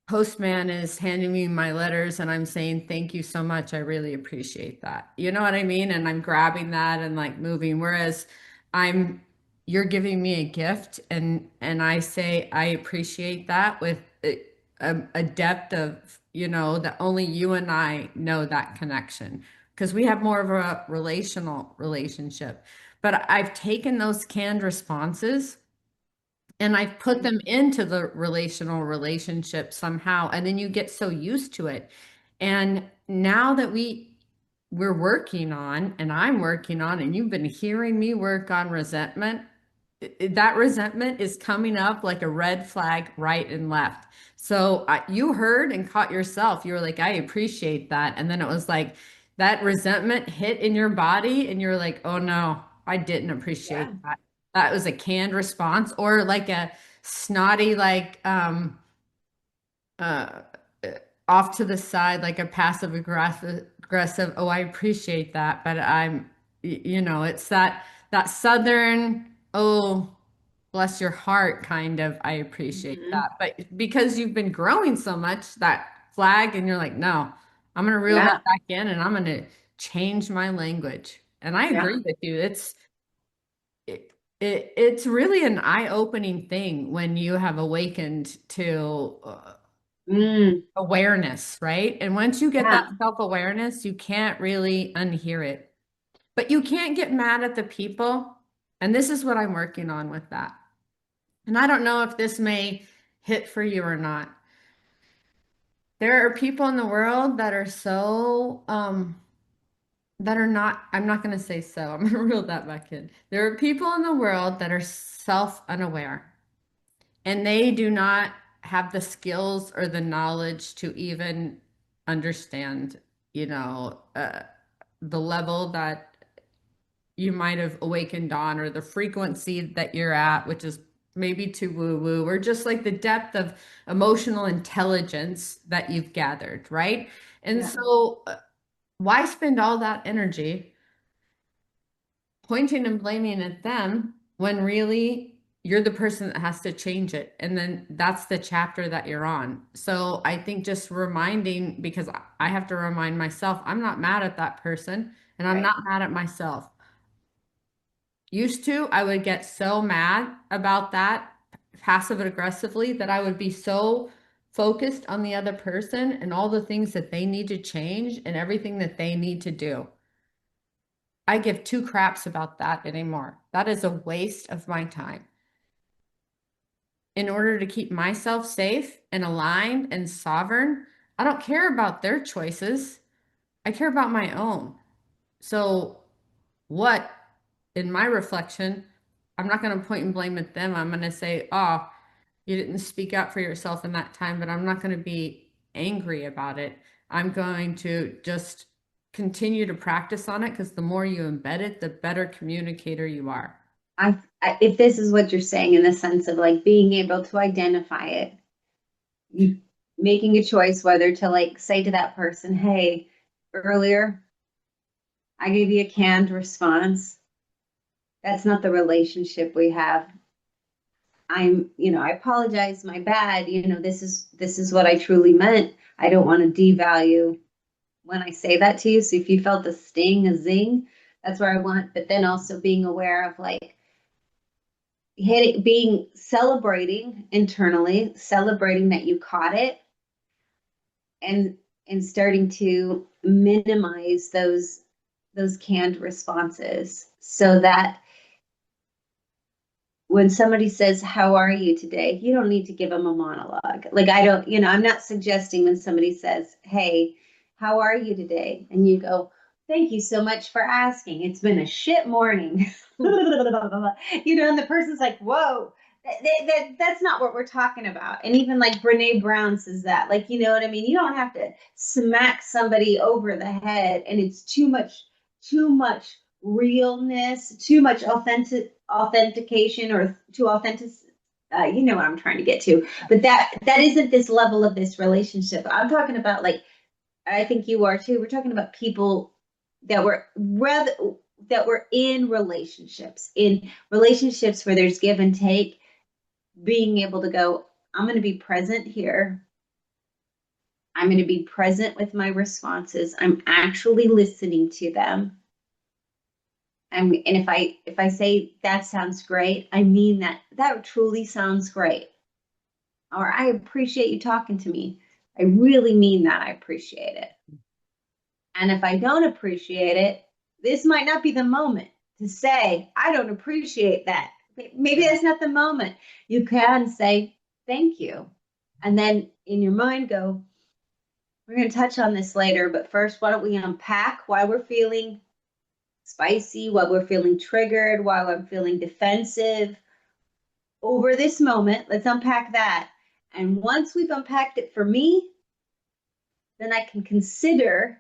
postman is handing me my letters and I'm saying, thank you so much. I really appreciate that. You know what I mean? And I'm grabbing that and like moving. Whereas I'm, you're giving me a gift and I say, I appreciate that with a depth of, that only you and I know that connection because we have more of a relational relationship. But I've taken those canned responses and I've put them into the relational relationship somehow. And then you get so used to it. And now that we're working on, and I'm working on, and you've been hearing me work on resentment, that resentment is coming up like a red flag right and left. So you heard and caught yourself. You were like, I appreciate that. And then it was like that resentment hit in your body, and you're like, oh no, I didn't Yeah. appreciate that. That was a canned response or like a snotty, like uh off to the side, like a passive aggressive, oh, I appreciate that, but it's that southern, oh, bless your heart kind of, I appreciate Mm-hmm. that. But because you've been growing so much, that flag, and you're like, no, I'm gonna reel Yeah. that back in and I'm gonna change my language. And I Yeah. agree with you. It's really an eye-opening thing when you have awakened to Mm, awareness, right? And once you get that yeah. self-awareness, you can't really unhear it. But you can't get mad at the people. And this is what I'm working on with that. And I don't know if this may hit for you or not. There are people in the world that are so that are not, I'm not going to say so. I'm going to reel that back in. There are people in the world that are self-unaware. And they do not have the skills or the knowledge to even understand, the level that you might have awakened on or the frequency that you're at, which is maybe too woo woo, or just like the depth of emotional intelligence that you've gathered, right? And Yeah. so, why spend all that energy pointing and blaming at them when really you're the person that has to change it. And then that's the chapter that you're on. So I think just reminding, because I have to remind myself, I'm not mad at that person and I'm Right. not mad at myself. Used to, I would get so mad about that passive aggressively that I would be so focused on the other person and all the things that they need to change and everything that they need to do. I give two craps about that anymore. That is a waste of my time. In order to keep myself safe and aligned and sovereign, I don't care about their choices. I care about my own. So, what, in my reflection, I'm not going to point and blame at them. I'm going to say, oh, you didn't speak up for yourself in that time, but I'm not going to be angry about it. I'm going to just continue to practice on it because the more you embed it, the better communicator you are. If this is what you're saying in the sense of like being able to identify it, you making a choice whether to like say to that person, hey, earlier I gave you a canned response. That's not the relationship we have. I apologize, my bad. This is what I truly meant. I don't want to devalue when I say that to you. So if you felt a sting, a zing, that's where I want. But then also being aware of like being celebrating internally, celebrating that you caught it, and starting to minimize those canned responses so that when somebody says, how are you today? You don't need to give them a monologue. Like, I don't, I'm not suggesting when somebody says, hey, how are you today? And you go, thank you so much for asking. It's been a shit morning. And the person's like, whoa, that's not what we're talking about. And even like Brene Brown says that, like, you know what I mean? You don't have to smack somebody over the head, and it's too much realness, too much authentication or too authentic. You know what I'm trying to get to, but that isn't this level of this relationship. I'm talking about like I think you are too. We're talking about people that were rather that were in relationships where there's give and take, being able to go, I'm going to be present here. I'm going to be present with my responses. I'm actually listening to them. And if I say that sounds great, I mean that truly sounds great. Or I appreciate you talking to me. I really mean that. I appreciate it. And if I don't appreciate it, this might not be the moment to say, I don't appreciate that. Maybe that's not the moment. You can say, thank you. And then in your mind, go, we're going to touch on this later. But first, why don't we unpack why we're feeling spicy, why we're feeling triggered, why I'm feeling defensive over this moment. Let's unpack that. And once we've unpacked it for me, then I can consider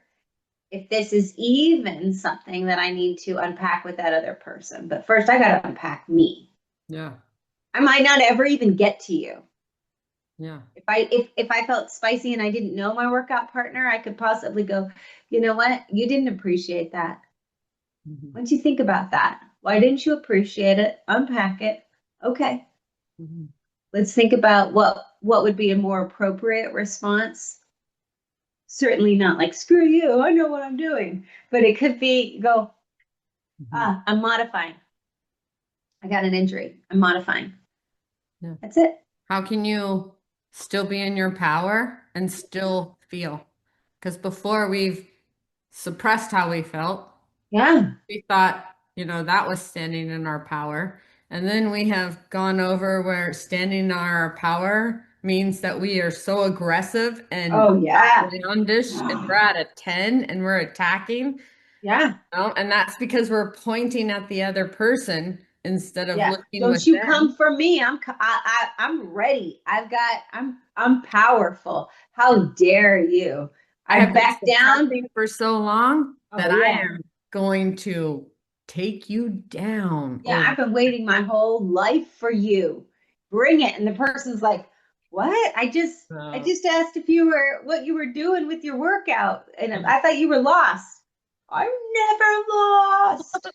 if this is even something that I need to unpack with that other person. But first, I got to unpack me. Yeah. I might not ever even get to you. Yeah. If I felt spicy and I didn't know my workout partner, I could possibly go, you know what? You didn't appreciate that. Mhm. Why don't you think about that? Why didn't you appreciate it? Unpack it. Okay. Mhm. Let's think about what would be a more appropriate response. Certainly not like screw you, I know what I'm doing, but it could be go, Mhm. I'm modifying. I got an injury. I'm modifying. Yeah. That's it. How can you still be in your power and still feel? Because before we've suppressed how we felt, Yeah. we thought, that was standing in our power. And then we have gone over where standing in our power means that we are so aggressive and Oh yeah. outlandish and we're at a 10 and we're attacking. Yeah. And that's because we're pointing at the other person instead of Yeah. looking Don't you within. come for me. I'm ready. I'm powerful. How dare you? I I have been back down. suppressing for so long Oh that I yeah. am going to take you down. Yeah, Oh, I've been waiting my whole life for you. Bring it. And the person's like, what? I uh, just asked if you were what you were doing with your workout. And yeah. I thought you were lost. I'm never lost.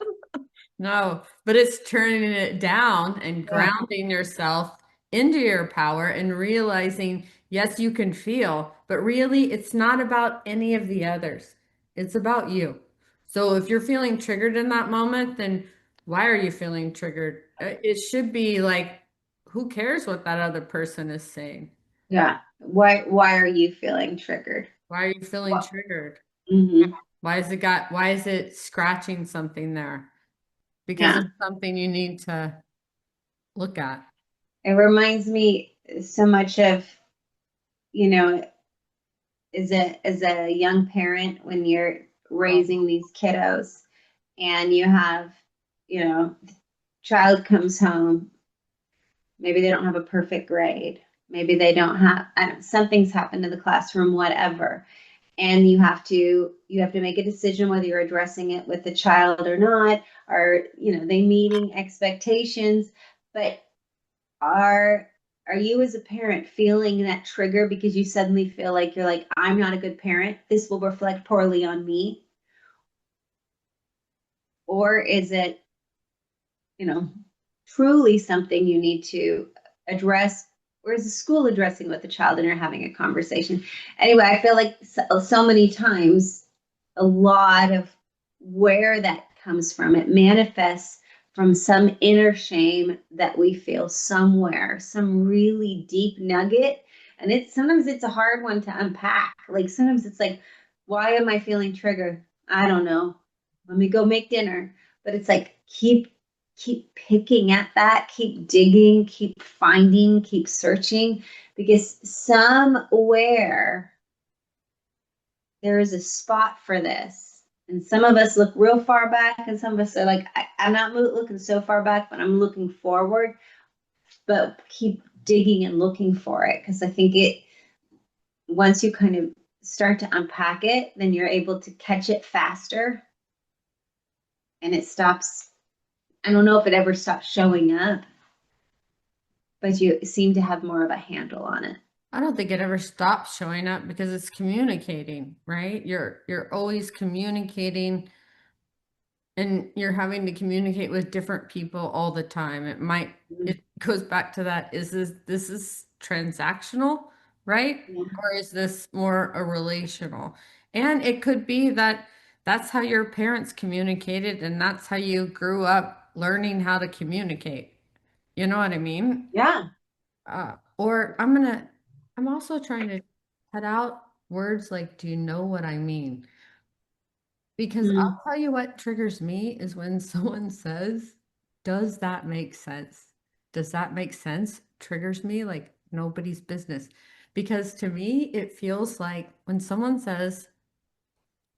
No, but it's turning it down and Yeah. grounding yourself into your power and realizing, yes, you can feel, but really it's not about any of the others. It's about you. So if you're feeling triggered in that moment, then why are you feeling triggered? It should be like, who cares what that other person is saying? Yeah. Why are you feeling triggered? Why are you feeling What? triggered? Hmm. Why is it scratching something there? Because Yeah. it's something you need to look at. It reminds me so much of, you know, as a young parent when you're Oh, raising these kiddos and you have, you know, child comes home, maybe they don't have a perfect grade. Maybe they don't have, I don't, something's happened to the classroom, whatever. And you have to make a decision whether you're addressing it with the child or not, or, they meeting expectations. But are are you as a parent feeling that trigger because you suddenly feel like you're like, I'm not a good parent, this will reflect poorly on me? Or is it, you know, truly something you need to address? Or is the school addressing with the child and you're having a conversation? Anyway, I feel like so many times, a lot of where that comes from, it manifests from some inner shame that we feel somewhere, some really deep nugget. And sometimes it's a hard one to unpack. Like sometimes it's like, why am I feeling triggered? I don't know. Let me go make dinner. But it's like keep picking at that, keep digging, keep finding, keep searching, because somewhere there is a spot for this. And some of us look real far back, and some of us are like, I'm not looking so far back, but I'm looking forward. But keep digging and looking for it, because I think once you kind of start to unpack it, then you're able to catch it faster and it stops. I don't know if it ever stops showing up, but you seem to have more of a handle on it. I don't think it ever stops showing up because it's communicating, right? You're always communicating and you're having to communicate with different people all the time. It goes back to that, this is transactional, right? Yeah. Or is this more a relational? And it could be that that's how your parents communicated and that's how you grew up learning how to communicate. You know what I mean? Yeah. Or I'm also trying to cut out words like, do you know what I mean? Because Mm. I'll tell you what triggers me is when someone says, does that make sense? Does that make sense? Triggers me like nobody's business. Because to me, it feels like when someone says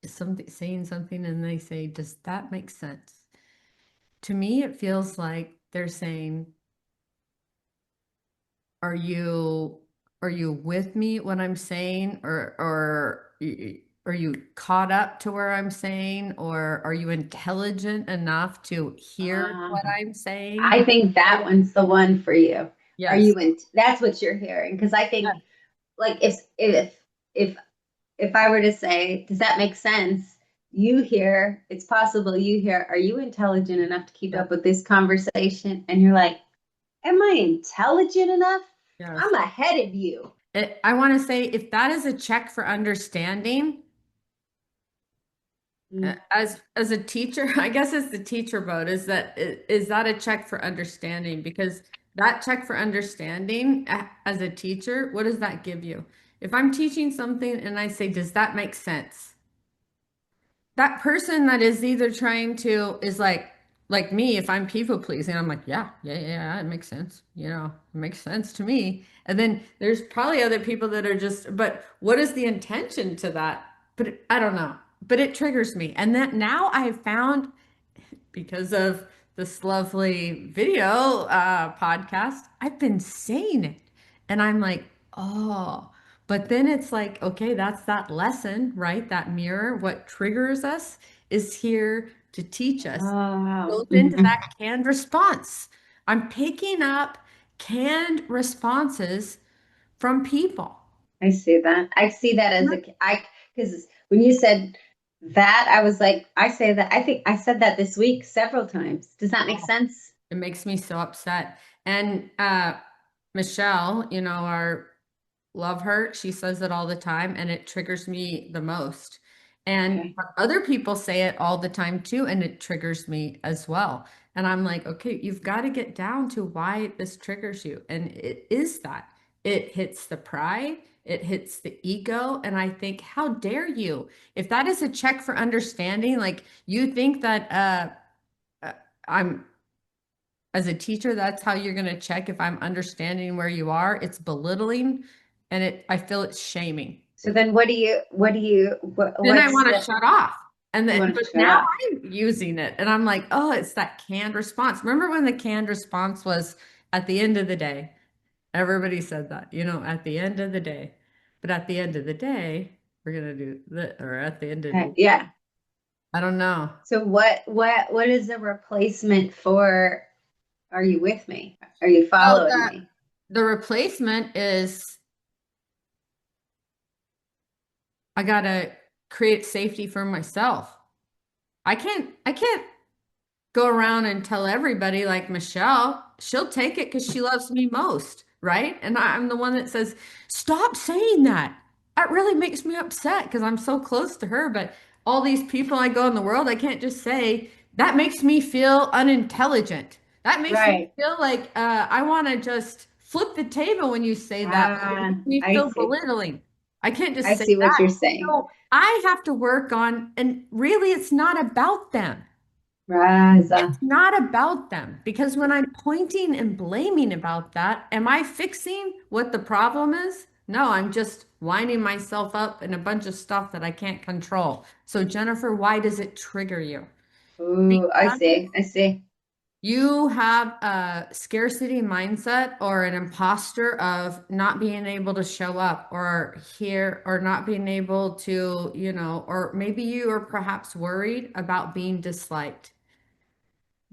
something, saying something and they say, does that make sense? To me, it feels like they're saying, are you are you with me when I'm saying, are you caught up to where I'm saying, or are you intelligent enough to hear Uh, what I'm saying? I think that one's the one for you. Are Yes. you in? That's what you're hearing. Because I think, Yes. like, if if I were to say, does that make sense? You hear, it's possible you hear, are you intelligent enough to keep Yes. up with this conversation? And you're like, am I intelligent enough? Yes. I'm ahead of you. I want to say if that is a check for understanding, Mm. as a teacher, I guess it's the teacher vote. Is that a check for understanding? Because that check for understanding as a teacher, what does that give you? If I'm teaching something and I say, does that make sense? That person that is either trying to is like me, if I'm people pleasing, I'm like, yeah, it makes sense. It makes sense to me. And then there's probably other people that are just, but what is the intention to that? I don't know. But it triggers me. And that now I have found because of this lovely video podcast, I've been saying it. And I'm like, oh, but then it's like, okay, that's that lesson, right? That mirror, what triggers us is here to teach us. Oh, Goes into mhm. that canned response. I'm picking up canned responses from people. I see that. I see that as because when you said that, I was like, I say that. I think I said that this week several times. Does that make sense? It makes me so upset. And Michelle, our love her. She says it all the time, and it triggers me the most. And Okay. other people say it all the time too, and it triggers me as well. And I'm like, okay, you've got to get down to why this triggers you. And it is that. it hits the pride, it hits the ego. And I think, how dare you? If that is a check for understanding, like you think that I'm as a teacher, that's how you're going to check if I'm understanding where you are. It's belittling and I feel it's shaming. So then Then I what's want to the, shut off. And you then, want to but shut now off? I'm using it and I'm like, oh, it's that canned response. Remember when the canned response was at the end of the day? Everybody said that, at the end of the day. But at the end of the day, we're going to do that, or at the end of the, Yeah. I don't know. So what is the replacement for are you with me? Are you Well, following me? the replacement is I got to create safety for myself. I can't go around and tell everybody like Michelle, she'll take it because she loves me most, right? And I'm the one that says, stop saying that. That really makes me upset because I'm so close to her. But all these people I go in the world, I can't just say, that makes me feel unintelligent. That makes me Right. feel like I want to just flip the table when you say that. Like, it makes me I feel see. belittling. I can't I just say see what that. you're saying. So I have to work on, and really, it's not about them. Raza. It's not about them because when I'm pointing and blaming about that, am I fixing what the problem is? No, I'm just winding myself up in a bunch of stuff that I can't control. So, Jennifer, why does it trigger you? Ooh, I Because see. I see. you have a scarcity mindset or an imposter of not being able to show up or here or not being able to, or maybe you are perhaps worried about being disliked.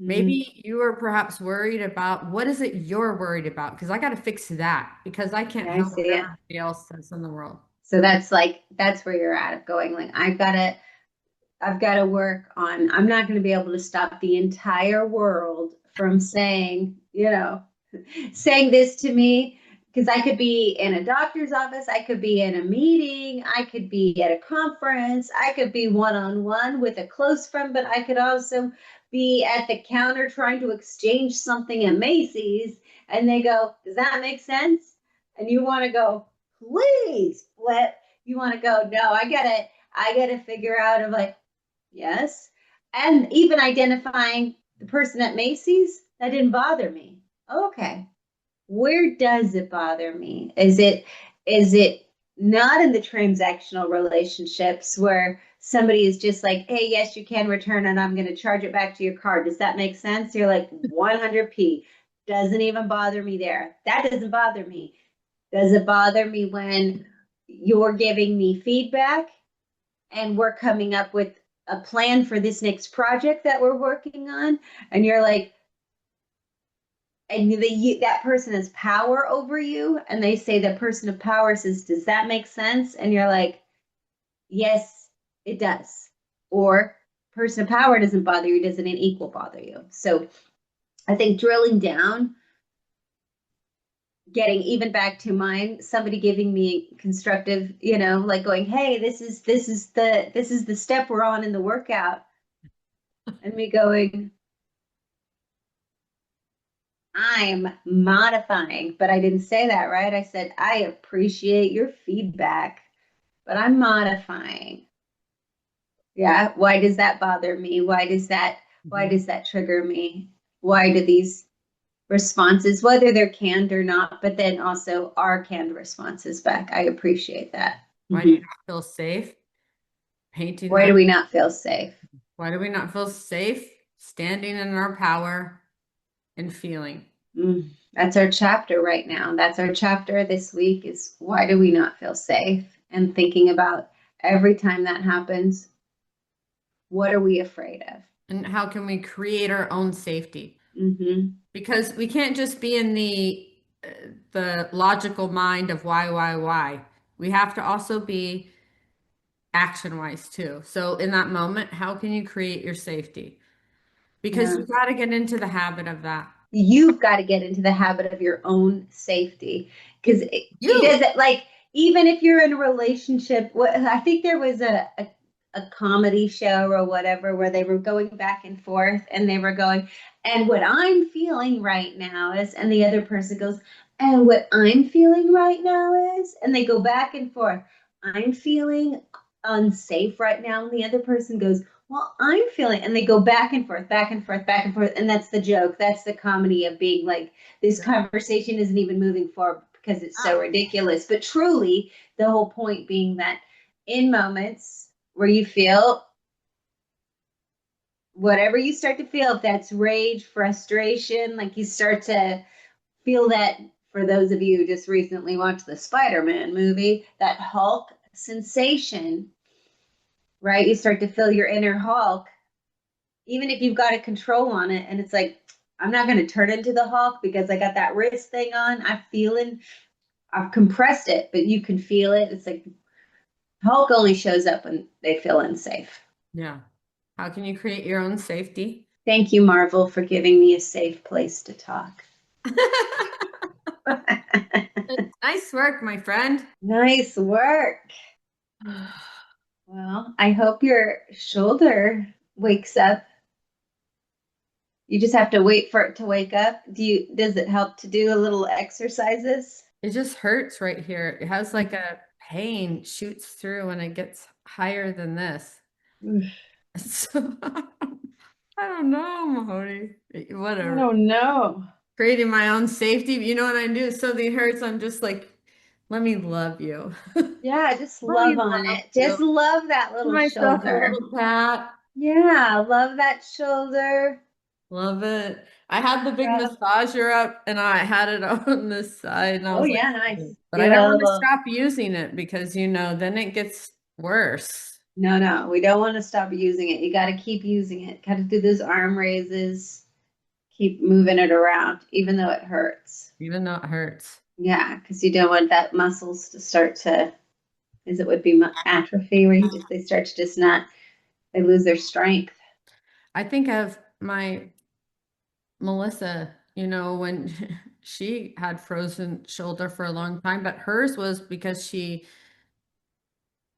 Mm, Maybe you are perhaps worried about what is it you're worried about? Because I got to fix that because I can't yeah, I help what see it. everybody else says in the world. So that's where you're at of going like I've got to work on, I'm not going to be able to stop the entire world from saying this to me because I could be in a doctor's office, I could be in a meeting, I could be at a conference, I could be one on one with a close friend, but I could also be at the counter trying to exchange something at Macy's. And they go, does that make sense? And you want to go, please, flip. You want to go, no, I gotta figure out of like, yes. And even identifying the person at Macy's, that didn't bother me. Okay. Where does it bother me? Is it not in the transactional relationships where somebody is just like, hey, yes, you can return and I'm going to charge it back to your card. Does that make sense? You're like 100p. Doesn't even bother me there. That doesn't bother me. Does it bother me when you're giving me feedback and we're coming up with a plan for this next project that we're working on, and you're like, and that person has power over you, and they say the person of power says, does that make sense? And you're like, yes, it does. Or person of power doesn't bother you, doesn't an equal bother you? So I think drilling down, getting even back to mine, somebody giving me constructive, like going, hey, this is the step we're on in the workout, and me going, I'm modifying, but I didn't say that, right? I said, I appreciate your feedback, but I'm modifying. Yeah. Why does that bother me? Why Mhm. does that trigger me? Why do these responses, whether they're canned or not, but then also are canned responses back? I appreciate that. Why do you Mhm. not feel safe painting Why do that? we not feel safe? Why do we not feel safe standing in our power and feeling? That's our chapter right now. That's our chapter this week is why do we not feel safe? And thinking about every time that happens, what are we afraid of? And how can we create our own safety? Mm-hmm. Because we can't just be in the logical mind of why. We have to also be action wise too. So in that moment, how can you create your safety? Because Yeah. you got to get into the habit of that. You've got to get into the habit of your own safety because it You, doesn't like, even if you're in a relationship, I think there was a comedy show or whatever where they were going back and forth and they were going, and what I'm feeling right now is, and the other person goes, And what I'm feeling right now is, and they go back and forth. I'm feeling unsafe right now. And the other person goes, well, I'm feeling, and they go back and forth, back and forth, back and forth. And that's the joke. That's the comedy of being like, this Yeah. conversation isn't even moving forward because it's so Ah, ridiculous. But truly, the whole point being that in moments where you feel whatever you start to feel, if that's rage, frustration, like you start to feel that for those of you who just recently watched the Spider-Man movie, that Hulk sensation, right? You start to feel your inner Hulk, even if you've got a control on it. And it's like, I'm not going to turn into the Hulk because I got that wrist thing on. I'm feeling, I've compressed it, but you can feel it. It's like Hulk only shows up when they feel unsafe. yeah. How can you create your own safety? Thank you, Marvel, for giving me a safe place to talk. Nice work, my friend. Nice work. Well, I hope your shoulder wakes up. You just have to wait for it to wake up. Does it help to do a little exercises? It just hurts right here. It has like a pain shoots through when it gets higher than this. So I don't know, Mahoney. I Whatever. don't know. Creating my own safety. You know what I do? If something hurts, I'm just like, let me love you. Yeah, just Let me love on love it. you. Just love that Give little myself a shoulder. little pat. Yeah, love that shoulder. Love it. I had the big Rub. massager up and I had it on this side and I Oh was like, yeah, nice. but I Give it don't a want to little. stop using it because, then it gets worse, No, no, we don't want to stop using it. You got to keep using it. Got to do those arm raises. Keep moving it around, even though it hurts. even though it hurts. Yeah, because you don't want that muscles to start to, as it would be atrophy, where they start to just not, they lose their strength. I think of my Melissa, when she had frozen shoulder for a long time, but hers was because she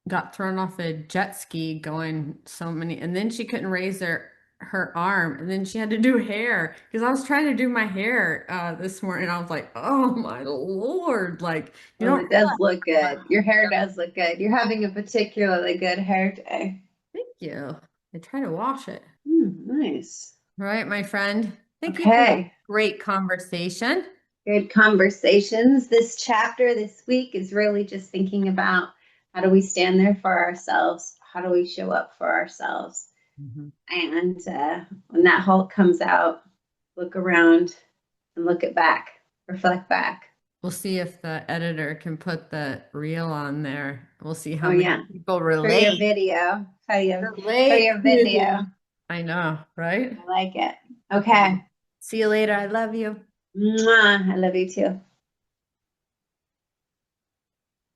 got thrown off a jet ski going so many, and then she couldn't raise her arm, and then she had to do hair because I was trying to do my hair this morning. I was like, oh my Lord, like you Well, don't it does realize look how good. Your hair much. does look good. You're having a particularly good hair day. Thank you. I try to wash it. Nice. All right, my friend. Thank you for this Okay. great conversation. Good conversations. This chapter this week is really just thinking about how do we stand there for ourselves? How do we show up for ourselves? Mhm. And when that Hulk comes out, look around and look it back, reflect back. We'll see if the editor can put the reel on there. We'll see Oh how many yeah, people for your relate. video, for Relate your to video. the. I know, right? I like it. Okay. Okay. See you later. I love you. Mwah. I love you too.